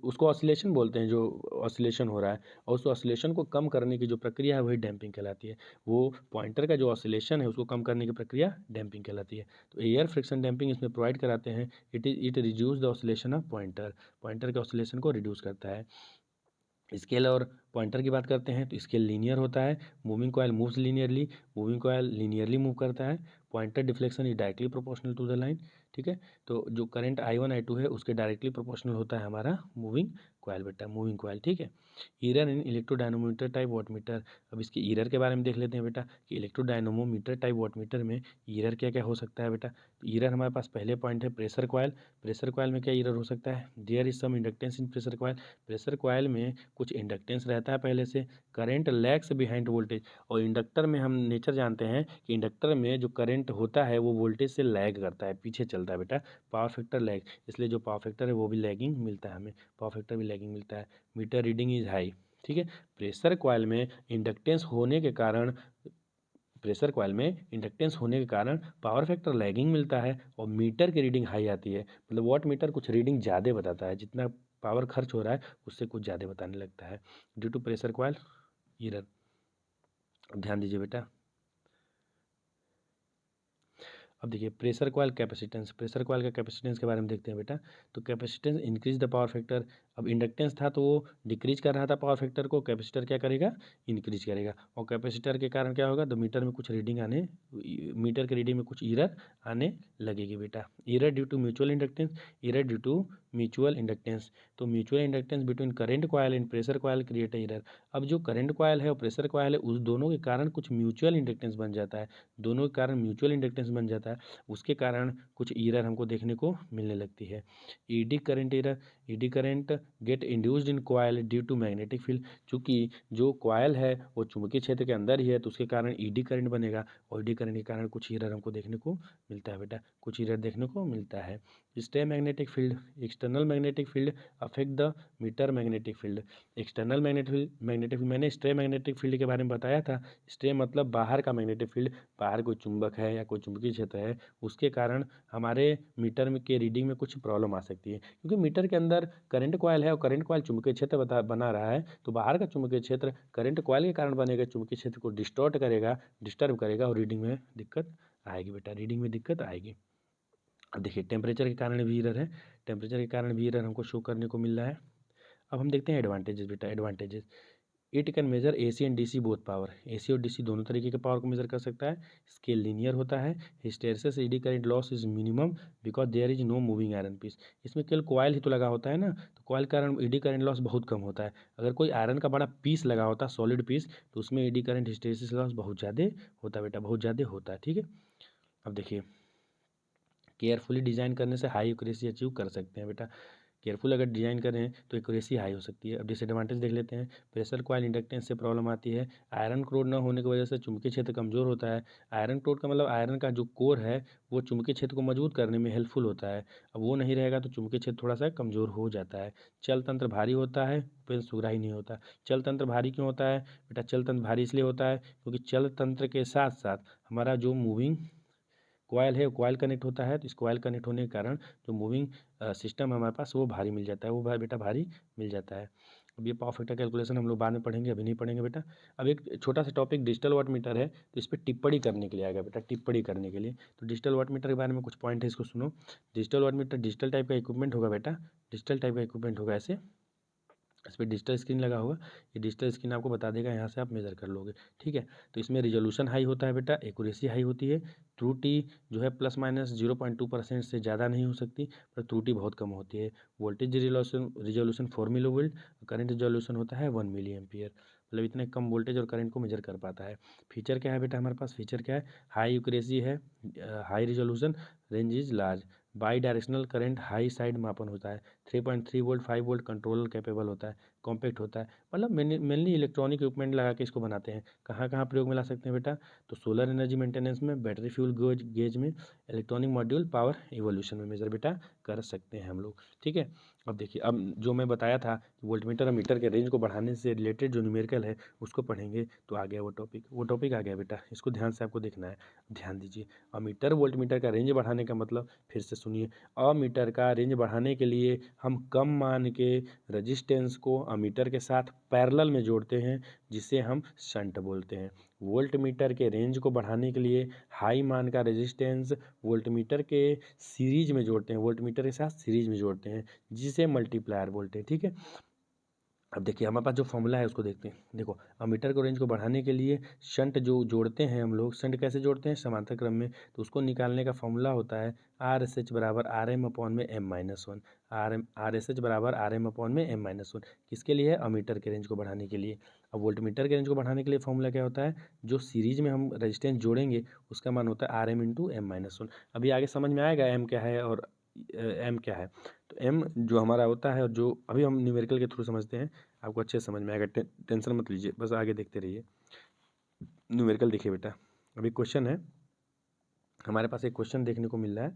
उसको ऑसिलेशन बोलते हैं जो ऑसिलेशन हो रहा है, और उस ऑसिलेशन को कम करने की जो प्रक्रिया है वही डैम्पिंग कहलाती है। वो पॉइंटर का जो ऑसिलेशन है उसको कम करने की प्रक्रिया डैम्पिंग कहलाती है। तो एयर फ्रिक्शन डैम्पिंग इसमें प्रोवाइड कराते हैं। It reduce the oscillation of pointer. Pointer के ऑसिलेशन को रिड्यूस करता है। स्केल और पॉइंटर की बात करते हैं तो स्केल लीनियर होता है। Moving coil moves linearly. Moving coil linearly move करता है। Pointer deflection is directly proportional to the line, ठीक है। तो जो करंट I1 I2 है उसके डायरेक्टली प्रोपोर्शनल होता है हमारा मूविंग कॉइल बेटा, मूविंग कॉइल, ठीक है। ईरर इन इलेक्ट्रोडायनोमीटर टाइप वाटमीटर। अब इसके ईरर के बारे में देख लेते हैं बेटा कि इलेक्ट्रोडायनोमीटर टाइप वाटमीटर में ईरर क्या क्या हो सकता है बेटा। तो ईरर हमारे पास पहले पॉइंट है प्रेशर कॉइल। प्रेशर कॉइल में क्या ईरर हो सकता है, there is some inductance in pressure coil. Pressure coil में कुछ इंडक्टेंस रहता है पहले से। Current lags behind voltage. और इंडक्टर में हम नेचर जानते हैं कि इंडक्टर में जो करंट होता है वो वोल्टेज से लैग करता है, पीछे चलता है बेटा, पावर फैक्टर लैग। इसलिए जो पावर फैक्टर है वो भी लैगिंग मिलता है हमें, पावर फैक्टर भी लैगिंग मिलता है। मीटर रीडिंग इज हाई, ठीक है। प्रेशर कॉइल में इंडक्टेंस होने के कारण प्रेशर कॉइल में इंडक्टेंस होने के कारण पावर फैक्टर लैगिंग मिलता है और मीटर की रीडिंग हाई आती है। मतलब वाट मीटर कुछ रीडिंग ज़्यादा बताता है, जितना पावर खर्च हो रहा है उससे कुछ ज़्यादा बताने लगता है due to pressure coil error. ध्यान दीजिए बेटा। अब देखिए pressure coil capacitance. Pressure coil का कैपेसिटेंस के बारे में देखते हैं बेटा। तो capacitance increase the power factor. अब इंडक्टेंस था तो वो डिक्रीज कर रहा था पावर फैक्टर को, कैपेसिटर क्या करेगा, इंक्रीज करेगा। और कैपेसिटर के कारण क्या होगा, तो मीटर में कुछ रीडिंग आने, मीटर के रीडिंग में कुछ ईरर आने लगेगी बेटा। Error due to mutual inductance. Error due to mutual inductance. तो mutual inductance between current coil and pressure coil create error. अब जो करंट कॉइल है और प्रेशर कॉइल है उस दोनों के कारण कुछ म्यूचुअल इंडक्टेंस बन जाता है, दोनों के कारण म्यूचुअल इंडक्टेंस बन जाता है, उसके कारण कुछ ईरर हमको देखने को मिलने लगती है। Eddy current error. Eddy current get induced in coil due to magnetic field. चूँकि जो कॉइल है वो चुंबकीय क्षेत्र के अंदर ही है तो उसके कारण ईडी करंट बनेगा, और ईडी करंट के कारण कुछ ईरर हमको देखने को मिलता है बेटा, कुछ ईरर देखने को मिलता है। Stray magnetic field. External magnetic field affect the meter magnetic field. External magnetic मैंने स्टे मैग्नेटिक फील्ड के बारे में बताया था। स्टे मतलब बाहर का मैग्नेटिक फील्ड, बाहर कोई चुंबक है या कोई चुंबकीय क्षेत्र है उसके कारण हमारे मीटर में के रीडिंग में कुछ प्रॉब्लम आ सकती है, क्योंकि मीटर के अंदर करंट कॉइल है और करंट कॉइल चुंबकीय क्षेत्र बना रहा है, तो बाहर का चुंबकीय क्षेत्र करंट कॉइल के कारण बनेगा, चुंबकीय क्षेत्र को डिस्टर्ब करेगा और रीडिंग में दिक्कत आएगी बेटा, रीडिंग में दिक्कत आएगी। अब देखिए टेम्परेचर के कारण भी ईरर है। टेम्परेचर के कारण भी ईरर हमको शो करने को मिल रहा है। अब हम देखते हैं एडवांटेजेस बेटा। Advantages, it can measure AC and DC both power. AC और DC दोनों तरीके के पावर को मेजर कर सकता है। स्केल लीनियर होता है। Hysteresis eddy current loss is minimum because there is no moving iron piece. इसमें केवल कॉयल ही तो लगा होता है ना, तो कॉयल के कारण ईडी करंट लॉस बहुत कम होता है। अगर कोई आयरन का बड़ा पीस लगा होता है, सॉलिड पीस, तो उसमें ईडी करंट हिस्टेरेसिस लॉस बहुत ज़्यादा होता है बेटा, बहुत ज़्यादा होता है, ठीक है। अब देखिए केयरफुली डिज़ाइन करने से हाई एक्यूरेसी अचीव कर सकते हैं बेटा। केयरफुल अगर डिज़ाइन करें तो एक्यूरेसी हाई हो सकती है। अब डिसएडवांटेज देख लेते हैं। प्रेशर कॉइल इंडक्टेंस से प्रॉब्लम आती है। आयरन कोर न होने की वजह से चुंबकीय क्षेत्र कमज़ोर होता है। आयरन कोर का मतलब आयरन का जो कोर है वो चुंबकीय क्षेत्र को मजबूत करने में हेल्पफुल होता है। अब वो नहीं रहेगा तो चुंबकीय क्षेत्र थोड़ा सा कमज़ोर हो जाता है। चल तंत्र भारी होता है, पेन सुराही नहीं होता। चल तंत्र भारी क्यों होता है बेटा, चल तंत्र भारी इसलिए होता है क्योंकि चल तंत्र के साथ साथ हमारा जो मूविंग कॉयल है, कॉयल कनेक्ट होता है, तो इस कॉयल कनेक्ट होने के कारण जो मूविंग सिस्टम है हमारे पास वो भारी मिल जाता है, वो बेटा भारी मिल जाता है। अब ये पावर फैक्टर कैलकुलेशन हम लोग बाद में पढ़ेंगे, अभी नहीं पढ़ेंगे बेटा। अब एक छोटा सा टॉपिक डिजिटल वाट मीटर है, तो इस पर टिप्पणी करने के लिए आएगा बेटा, टिप्पणी करने के लिए। तो डिजिटल वाट मीटर के बारे में कुछ पॉइंट है, इसको सुनो। Digital wattmeter digital type का इक्विपमेंट होगा बेटा, डिजिटल टाइप का इक्विपमेंट होगा ऐसे इस पर डिजिटल स्क्रीन लगा होगा, ये डिजिटल स्क्रीन आपको बता देगा, यहाँ से आप मेज़र कर लोगे। ठीक है, तो इसमें रिजोल्यूशन हाई होता है बेटा, एक्यूरेसी हाई होती है, त्रुटि जो है प्लस माइनस 0.2% से ज़्यादा नहीं हो सकती, पर त्रुटि बहुत कम होती है। Voltage resolution 4 millivolt, current resolution होता है 1 मिली एम्पियर, मतलब इतने कम वोल्टेज और करंट को मेजर कर पाता है। फीचर क्या है बेटा हमारे पास, फीचर क्या है, हाई एक्यूरेसी है, high resolution, range is large, by directional current high side मापन होता है, 3.3 वोल्ट 5 वोल्ट कंट्रोलर कैपेबल होता है, कॉम्पैक्ट होता है, मतलब मेनली इलेक्ट्रॉनिक इक्विपमेंट लगा के इसको बनाते हैं। कहाँ कहाँ प्रयोग में ला सकते हैं बेटा, तो सोलर एनर्जी मेंटेनेंस में, बैटरी फ्यूल गेज में, इलेक्ट्रॉनिक मॉड्यूल पावर इवोल्यूशन में मेजर बेटा कर सकते हैं हम लोग। ठीक है, अब देखिए, अब जो मैं बताया था वोल्टमीटर और मीटर के रेंज को बढ़ाने से रिलेटेड जो न्यूमेरिकल है उसको पढ़ेंगे, तो आ गया वो टॉपिक आ गया बेटा, इसको ध्यान से आपको देखना है, ध्यान दीजिए। अमीटर वोल्टमीटर का रेंज बढ़ाने का मतलब, फिर से सुनिए, अमीटर का रेंज बढ़ाने के लिए हम कम मान के रजिस्टेंस को अमीटर के साथ पैरेलल में जोड़ते हैं, जिसे हम शंट बोलते हैं। वोल्टमीटर के रेंज को बढ़ाने के लिए हाई मान का रेजिस्टेंस वोल्टमीटर के सीरीज में जोड़ते हैं, वोल्टमीटर के साथ सीरीज में जोड़ते हैं, जिसे मल्टीप्लायर बोलते हैं। ठीक है, अब देखिए हमारे पास जो फॉर्मूला है उसको देखते हैं। देखो, अमीटर को रेंज को बढ़ाने के लिए शंट जो जोड़ते हैं हम लोग, शंट कैसे जोड़ते हैं, समांतर क्रम में, तो उसको निकालने का फॉर्मूला होता है RSH बराबर RM/m-1, RSH बराबर RM/m-1, किसके लिए है, अमीटर के रेंज को बढ़ाने के लिए। अब वोल्टमीटर के रेंज को बढ़ाने के लिए फॉर्मूला क्या होता है, जो सीरीज में हम रेजिस्टेंस जोड़ेंगे उसका मान होता है RM×m-1। अभी आगे समझ में आएगा एम क्या है और एम क्या है। तो एम जो हमारा होता है, और जो अभी हम न्यूमेरिकल के थ्रू समझते हैं, आपको अच्छे से समझ में आएगा, टेंशन मत लीजिए, बस आगे देखते रहिए। न्यूमेरिकल देखिए बेटा, अभी क्वेश्चन है हमारे पास, एक क्वेश्चन देखने को मिल रहा है।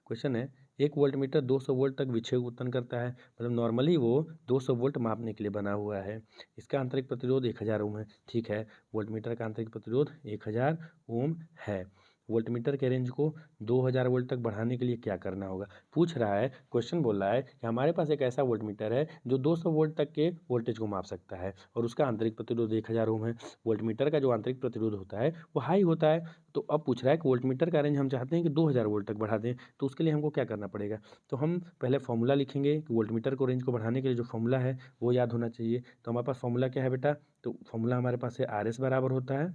क्वेश्चन है, एक वोल्टमीटर 200 वोल्ट तक विक्षेप उत्पन्न करता है, मतलब नॉर्मली वो 200 वोल्ट मापने के लिए बना हुआ है। इसका आंतरिक प्रतिरोध 1000 ओम है। ठीक है, वोल्टमीटर का आंतरिक प्रतिरोध 1000 ओम है। वोल्टमीटर के रेंज को 2000 वोल्ट तक बढ़ाने के लिए क्या करना होगा, पूछ रहा है, क्वेश्चन बोल रहा है कि हमारे पास एक ऐसा वोल्टमीटर है जो 200 वोल्ट तक के वोल्टेज को माप सकता है और उसका आंतरिक प्रतिरोध 1000 ओम है। वोल्टमीटर का जो आंतरिक प्रतिरोध होता है वो हाई होता है, तो अब पूछ रहा है कि वोल्टमीटर का रेंज हम चाहते हैं कि 2000 वोल्ट तक बढ़ा दें, तो उसके लिए हमको क्या करना पड़ेगा। तो हम पहले फॉर्मूला लिखेंगे कि वोल्टमीटर को रेंज को बढ़ाने के लिए जो फॉर्मूला है वो याद होना चाहिए। तो हमारे पास फॉर्मूला क्या है बेटा, तो फॉर्मूला हमारे पास है RS बराबर होता है,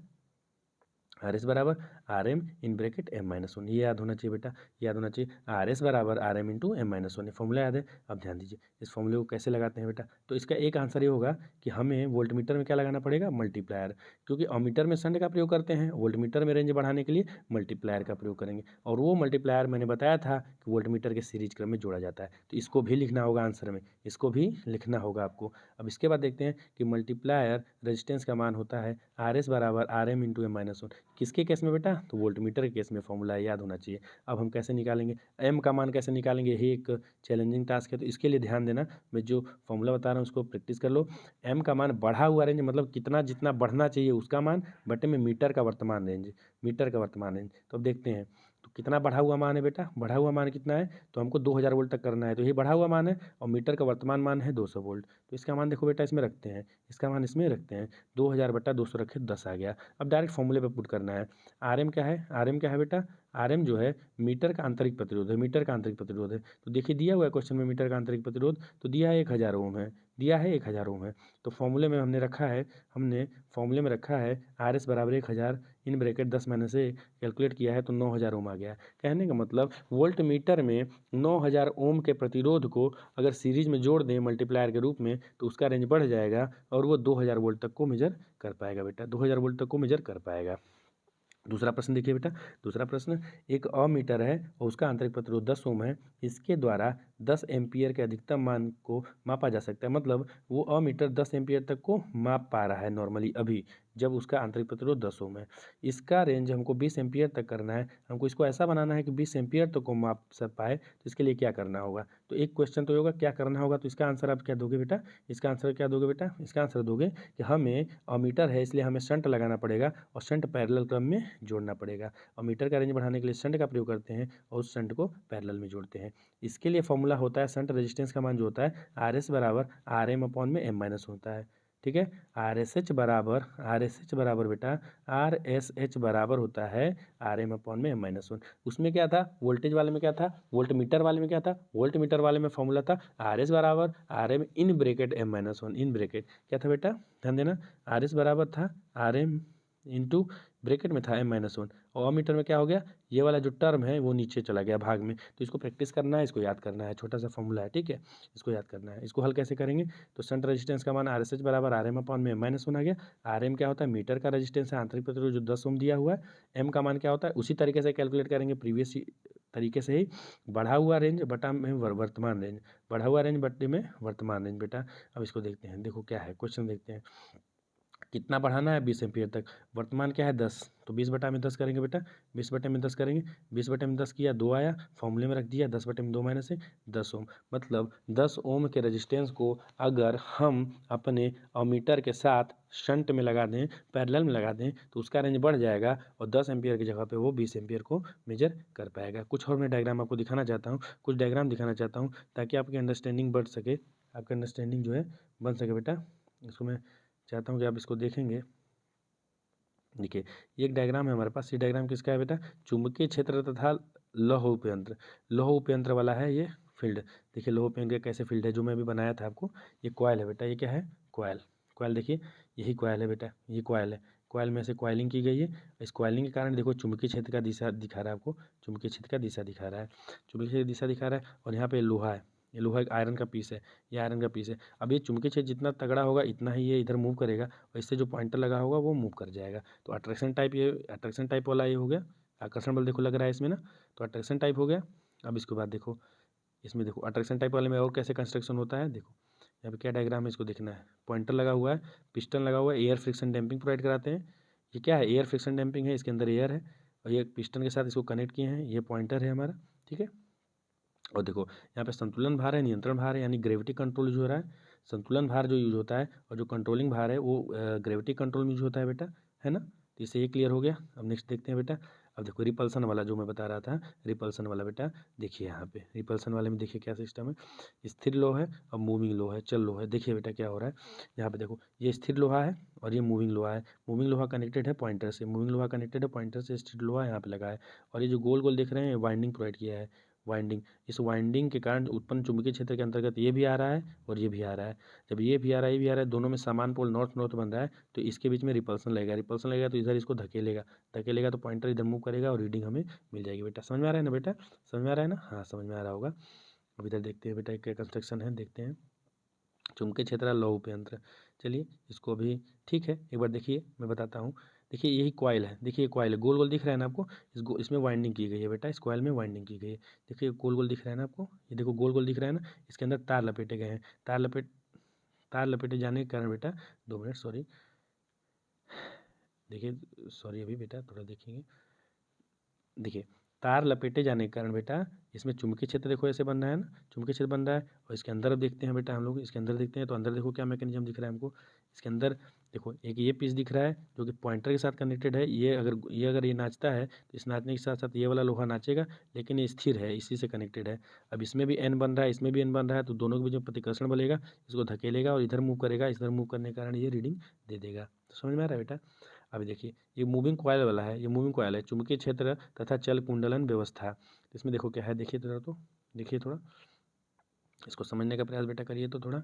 RS बराबर RM/m-1, ये याद होना चाहिए बेटा, याद होना चाहिए, RS बराबर RM×m-1, ये फॉर्मूला याद है। अब ध्यान दीजिए, इस फॉर्मूले को कैसे लगाते हैं बेटा, तो इसका एक आंसर ये होगा कि हमें वोल्टमीटर में क्या लगाना पड़ेगा, मल्टीप्लायर, क्योंकि अमीटर में शंट का प्रयोग करते हैं, वोल्टमीटर में रेंज बढ़ाने के लिए मल्टीप्लायर का प्रयोग करेंगे, और वो मल्टीप्लायर मैंने बताया था कि वोल्टमीटर के सीरीज क्रम में जोड़ा जाता है, तो इसको भी लिखना होगा आंसर में, इसको भी लिखना होगा आपको। अब इसके बाद देखते हैं कि मल्टीप्लायर रेजिस्टेंस का मान होता है RS बराबर RM×m-1, किसके केस में बेटा, तो वोल्टमीटर के केस में, फॉर्मूला याद होना चाहिए। अब हम कैसे निकालेंगे, एम का मान कैसे निकालेंगे, यही एक चैलेंजिंग टास्क है, तो इसके लिए ध्यान देना, मैं जो फॉर्मूला बता रहा हूँ उसको प्रैक्टिस कर लो। एम का मान बढ़ा हुआ रेंज, मतलब कितना जितना बढ़ना चाहिए उसका मान, बटे में मीटर का वर्तमान रेंज, मीटर का वर्तमान रेंज। तो अब देखते हैं, तो कितना बढ़ा हुआ मान है बेटा, बढ़ा हुआ मान कितना है, तो हमको 2000 वोल्ट तक करना है, तो यही बढ़ा हुआ मान है, और मीटर का वर्तमान मान है 200 वोल्ट, तो इसका मान देखो बेटा इसमें रखते हैं, इसका मान इसमें रखते हैं, 2000/200 रखे 10 आ गया। अब डायरेक्ट फॉर्मूले पे पुट करना है। RM क्या है, RM क्या है बेटा, RM जो है मीटर का आंतरिक प्रतिरोध है, मीटर का आंतरिक प्रतिरोध है, तो देखिए दिया हुआ है क्वेश्चन में मीटर का आंतरिक प्रतिरोध, तो दिया है 1000 ओम है, दिया है 1000 ओम है, तो फॉर्मूले में हमने रखा है, हमने फॉर्मूले में रखा है RS बराबर 1000 इन ब्रैकेट 10 मैंने से कैलकुलेट किया है तो 9000 ओम आ गया। कहने का मतलब वोल्ट मीटर में 9000 ओम के प्रतिरोध को अगर सीरीज में जोड़ दें मल्टीप्लायर के रूप में, तो उसका रेंज बढ़ जाएगा और वो 2000 वोल्ट तक को मेजर कर पाएगा बेटा, 2000 वोल्ट तक को मेजर कर पाएगा। दूसरा प्रश्न देखिए बेटा, दूसरा प्रश्न, एक अमीटर है और उसका आंतरिक प्रतिरोध 10 ओम है, इसके द्वारा 10 एम्पियर के अधिकतम मान को मापा जा सकता है, मतलब वो अमीटर 10 एम्पियर तक को माप पा रहा है नॉर्मली अभी, जब उसका आंतरिक प्रतिरोध 10 ओम है। इसका रेंज हमको 20 एम्पियर तक करना है, हमको इसको ऐसा बनाना है कि 20 एम्पियर तक को माप सब पाए, तो इसके लिए क्या करना होगा, तो एक क्वेश्चन तो होगा क्या करना होगा, तो इसका आंसर आप क्या दोगे बेटा, इसका आंसर क्या दोगे बेटा, इसका आंसर दोगे कि हमें अमीटर है इसलिए हमें शंट लगाना पड़ेगा और शंट पैरेलल क्रम में जोड़ना पड़ेगा, और मीटर का रेंज बढ़ाने के लिए शंट का प्रयोग करते हैं और उस शंट को पैरेलल में जोड़ते हैं। इसके लिए फॉर्मूला होता है, शंट रेजिस्टेंस का मान जो होता है RS बराबर RM/m- होता है, ठीक है। आर एस एच बराबर बेटा आर एस एच बराबर होता है आर एम अपॉन में M-1। उसमें क्या था, वोल्टेज वाले में क्या था, वोल्ट मीटर वाले में क्या था, वोल्ट मीटर वाले में फॉर्मूला था आर एस बराबर R M in bracket M-1 in bracket क्या था बेटा, ध्यान देना, आर एस बराबर था आर एम इंटू ब्रेकेट में था M-1 और मीटर में क्या हो गया, ये वाला जो टर्म है वो नीचे चला गया भाग में। तो इसको प्रैक्टिस करना है, इसको याद करना है, छोटा सा फॉर्मूला है, ठीक है, इसको याद करना है। इसको हल कैसे करेंगे, तो शंट रेजिस्टेंस का मान आर एस एच बराबर आर एम अपॉन में M-1 आ गया। आर एम क्या होता है, मीटर का रेजिस्टेंस है, आंतरिक प्रतिरोध जो 10 ओम दिया हुआ है। एम का मान क्या होता है, उसी तरीके से कैलकुलेट करेंगे प्रीवियस तरीके से ही, बढ़ा हुआ रेंज बटा में वर्तमान रेंज, बढ़ा हुआ रेंज बटे में वर्तमान रेंज बेटा। अब इसको देखते हैं, देखो क्या है क्वेश्चन, देखते हैं कितना बढ़ाना है 20 एम्पियर तक, वर्तमान क्या है 10, तो 20 बटा में 10 करेंगे बेटा, 20 बटे में 10 करेंगे, 20 बटे में 10 किया 2 आया, फॉर्मूले में रख दिया 10 बटे में 2 माइनस से 10 ओम। मतलब 10 ओम के रेजिस्टेंस को अगर हम अपने अमीटर के साथ शंट में लगा दें, पैरेलल में लगा दें, तो उसका रेंज बढ़ जाएगा और 10 एम्पियर की जगह पे वो 20 एम्पियर को मेजर कर पाएगा। कुछ और मैं डायग्राम आपको दिखाना चाहता हूँ, कुछ डायग्राम दिखाना चाहता हूँ ताकि आपकी अंडरस्टैंडिंग बढ़ सके, आपकी अंडरस्टैंडिंग जो है बन सके बेटा। इसको मैं चाहता हूँ कि आप इसको देखेंगे। देखिए ये एक डायग्राम है हमारे पास, ये डायग्राम किसका है बेटा, चुंबकीय क्षेत्र तथा लौह उपयंत्र, लौह उपयंत्र वाला है ये फील्ड। देखिए लौह उपयंत्र कैसे फील्ड है, जो मैं अभी बनाया था आपको, ये कॉइल है बेटा, ये क्या है कॉइल, कॉइल देखिए यही कॉइल है बेटा, ये कॉइल है, कॉइल में से कॉइलिंग की गई है। इस कॉइलिंग के कारण देखो चुंबकीय क्षेत्र का दिशा दिखा रहा है आपको, चुंबकीय क्षेत्र का दिशा दिखा रहा है, चुंबकीय क्षेत्र दिशा दिखा रहा है। और यहाँ पे लोहा है, ये लोहा एक आयरन का पीस है, ये आयरन का पीस है। अब ये चुंबकीय क्षेत्र जितना तगड़ा होगा इतना ही ये इधर मूव करेगा और इससे जो पॉइंटर लगा होगा वो मूव कर जाएगा। तो अट्रैक्शन टाइप, ये अट्रैक्शन टाइप वाला ये हो गया, आकर्षण बल देखो लग रहा है इसमें ना, तो अट्रैक्शन टाइप हो गया। अब इसके बाद देखो इसमें, देखो अट्रैक्शन टाइप वाले में और कैसे कंस्ट्रक्शन होता है, देखो यहाँ पे क्या डायग्राम है इसको देखना है, पॉइंटर लगा हुआ है, पिस्टन लगा हुआ है, एयर फ्रिक्शन डैम्पिंग प्रोवाइड कराते हैं। ये क्या है, एयर फ्रिक्शन डैम्पिंग है, इसके अंदर एयर है और ये पिस्टन के साथ इसको कनेक्ट किए हैं, ये पॉइंटर है हमारा, ठीक है। और देखो यहाँ पे संतुलन भार है, नियंत्रण भार है, यानी ग्रेविटी कंट्रोल यूज हो रहा है। संतुलन भार जो यूज होता है और जो कंट्रोलिंग भार है वो ग्रेविटी कंट्रोल में यूज होता है बेटा, है ना। तो इससे ये क्लियर हो गया। अब नेक्स्ट देखते हैं बेटा, अब देखो रिपल्सन वाला जो मैं बता रहा था, रिपल्सन वाला बेटा देखिए यहाँ पे रिपल्सन वाले में देखिए क्या सिस्टम है, स्थिर लोहा है और मूविंग लोहा है, चल लोहा है। देखिए बेटा क्या हो रहा है, यहाँ पे देखो ये स्थिर लोहा है और ये मूविंग लोहा है, मूविंग लोहा कनेक्टेड है पॉइंटर से, मूविंग लोहा कनेक्टेड है पॉइंटर से, स्थिर लोहा यहाँ पे लगा है। और ये जो गोल गोल देख रहे हैं वाइंडिंग प्रोवाइड किया है, वाइंडिंग, इस वाइंडिंग के कारण उत्पन्न चुंबकीय क्षेत्र के अंतर्गत ये भी आ रहा है और ये भी आ रहा है। जब ये भी आ रहा है ये भी आ रहा है, दोनों में समान पोल नॉर्थ नॉर्थ बन रहा है, तो इसके बीच में रिपल्सन लगेगा, रिपल्सन लगेगा तो इधर इसको धकेलेगा, धकेलेगा तो पॉइंटर इधर मूव करेगा और रीडिंग हमें मिल जाएगी। बेटा समझ में आ रहा है ना बेटा, समझ में आ रहा है ना, हाँ समझ में आ रहा होगा। अब इधर देखते हैं बेटा क्या कंस्ट्रक्शन है, देखते हैं चुंबकीय क्षेत्र लौह उपयंत्र। चलिए इसको भी ठीक है, एक बार देखिए मैं बताता हूँ। देखिए यही कॉइल है, देखिए ये कॉइल है, गोल गोल दिख रहा है ना आपको, इसमें वाइंडिंग की गई है बेटा, इस कॉइल में वाइंडिंग की गई है। देखिए गोल गोल दिख रहा है ना आपको, ये देखो गोल गोल दिख रहा है ना, इसके अंदर तार लपेटे गए हैं, तार लपेटे जाने के कारण बेटा, 2 मिनट सॉरी, देखिए सॉरी अभी बेटा थोड़ा देखेंगे। देखिए तार लपेटे जाने के कारण बेटा इसमें चुंबकीय क्षेत्र देखो ऐसे बन रहा है ना, चुंबकीय क्षेत्र बन रहा है। और इसके अंदर अब देखते हैं बेटा, हम लोग इसके अंदर देखते हैं, तो अंदर देखो क्या मैकेनिज्म दिख रहा है हमको, इसके अंदर देखो एक ये पीस दिख रहा है जो कि पॉइंटर के साथ कनेक्टेड है, अगर ये नाचता है तो इस नाचने के साथ साथ ये वाला लोहा नाचेगा, लेकिन ये स्थिर है, इसी से कनेक्टेड है। अब इसमें भी एन बन रहा है, इसमें भी एन बन रहा है, तो दोनों के बीच में प्रतिकर्षण बनेगा, इसको धकेलेगा और इधर मूव करेगा, इधर मूव करने के कारण ये रीडिंग दे देगा। तो समझ में आ रहा है बेटा। अभी देखिए ये मूविंग कॉयल वाला है, ये मूविंग कॉयल है, चुंबकीय क्षेत्र तथा चल कुंडलन व्यवस्था। इसमें देखो क्या है, देखिए थोड़ा, तो देखिए थोड़ा इसको समझने का प्रयास बेटा करिए, तो थोड़ा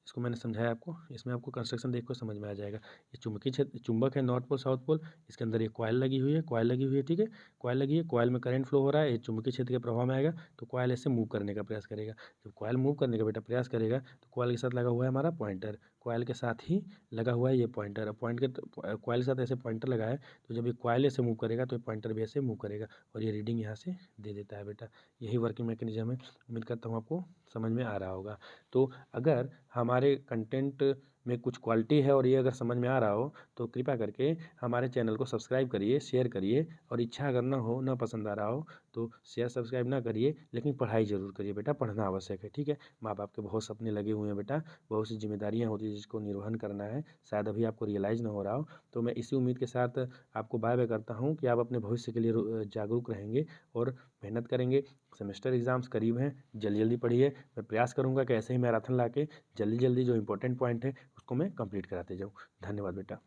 इसको मैंने समझाया आपको, इसमें आपको कंस्ट्रक्शन देख कर समझ में आ जाएगा। ये चुंबकीय क्षेत्र, चुंबक है नॉर्थ पोल साउथ पोल, इसके अंदर ये कॉयल लगी हुई है, कॉयल लगी हुई है, ठीक है, कॉयल लगी है, कॉयल में करंट फ्लो हो रहा है, ये चुंबकीय क्षेत्र के प्रभाव में आएगा तो कॉयल ऐसे मूव करने का प्रयास करेगा। जब कॉयल मूव करने का बेटा प्रयास करेगा तो कॉयल के साथ लगा हुआ है हमारा पॉइंटर, कॉयल के साथ ही लगा हुआ है ये पॉइंटर, कॉयल के साथ ऐसे पॉइंटर लगा है, तो जब ये कॉयल ऐसे मूव करेगा तो ये पॉइंटर भी ऐसे मूव करेगा और ये रीडिंग यहाँ से दे देता है बेटा। यही वर्किंग मैकेनिज्म है, उम्मीद करता हूँ आपको समझ में आ रहा होगा। तो अगर हमारे कंटेंट में कुछ क्वालिटी है और ये अगर समझ में आ रहा हो तो कृपया करके हमारे चैनल को सब्सक्राइब करिए, शेयर करिए, और इच्छा अगर ना हो, ना पसंद आ रहा हो तो शेयर सब्सक्राइब ना करिए, लेकिन पढ़ाई ज़रूर करिए बेटा, पढ़ना आवश्यक है, ठीक है। माँ बाप के बहुत सपने लगे हुए हैं बेटा, बहुत सी जिम्मेदारियाँ होती हैं जिसको निर्वहन करना है, शायद अभी आपको रियलाइज़ ना हो रहा हो। तो मैं इसी उम्मीद के साथ आपको बाय बाय करता हूँ कि आप अपने भविष्य के लिए जागरूक रहेंगे और मेहनत करेंगे। सेमेस्टर एग्ज़ाम्स करीब हैं, जल्दी जल्दी पढ़िए। मैं प्रयास करूँगा कि ऐसे ही मैराथन ला के जल्दी जल्दी जो इंपॉर्टेंट पॉइंट है उसको मैं कंप्लीट कराते जाऊँ। धन्यवाद बेटा।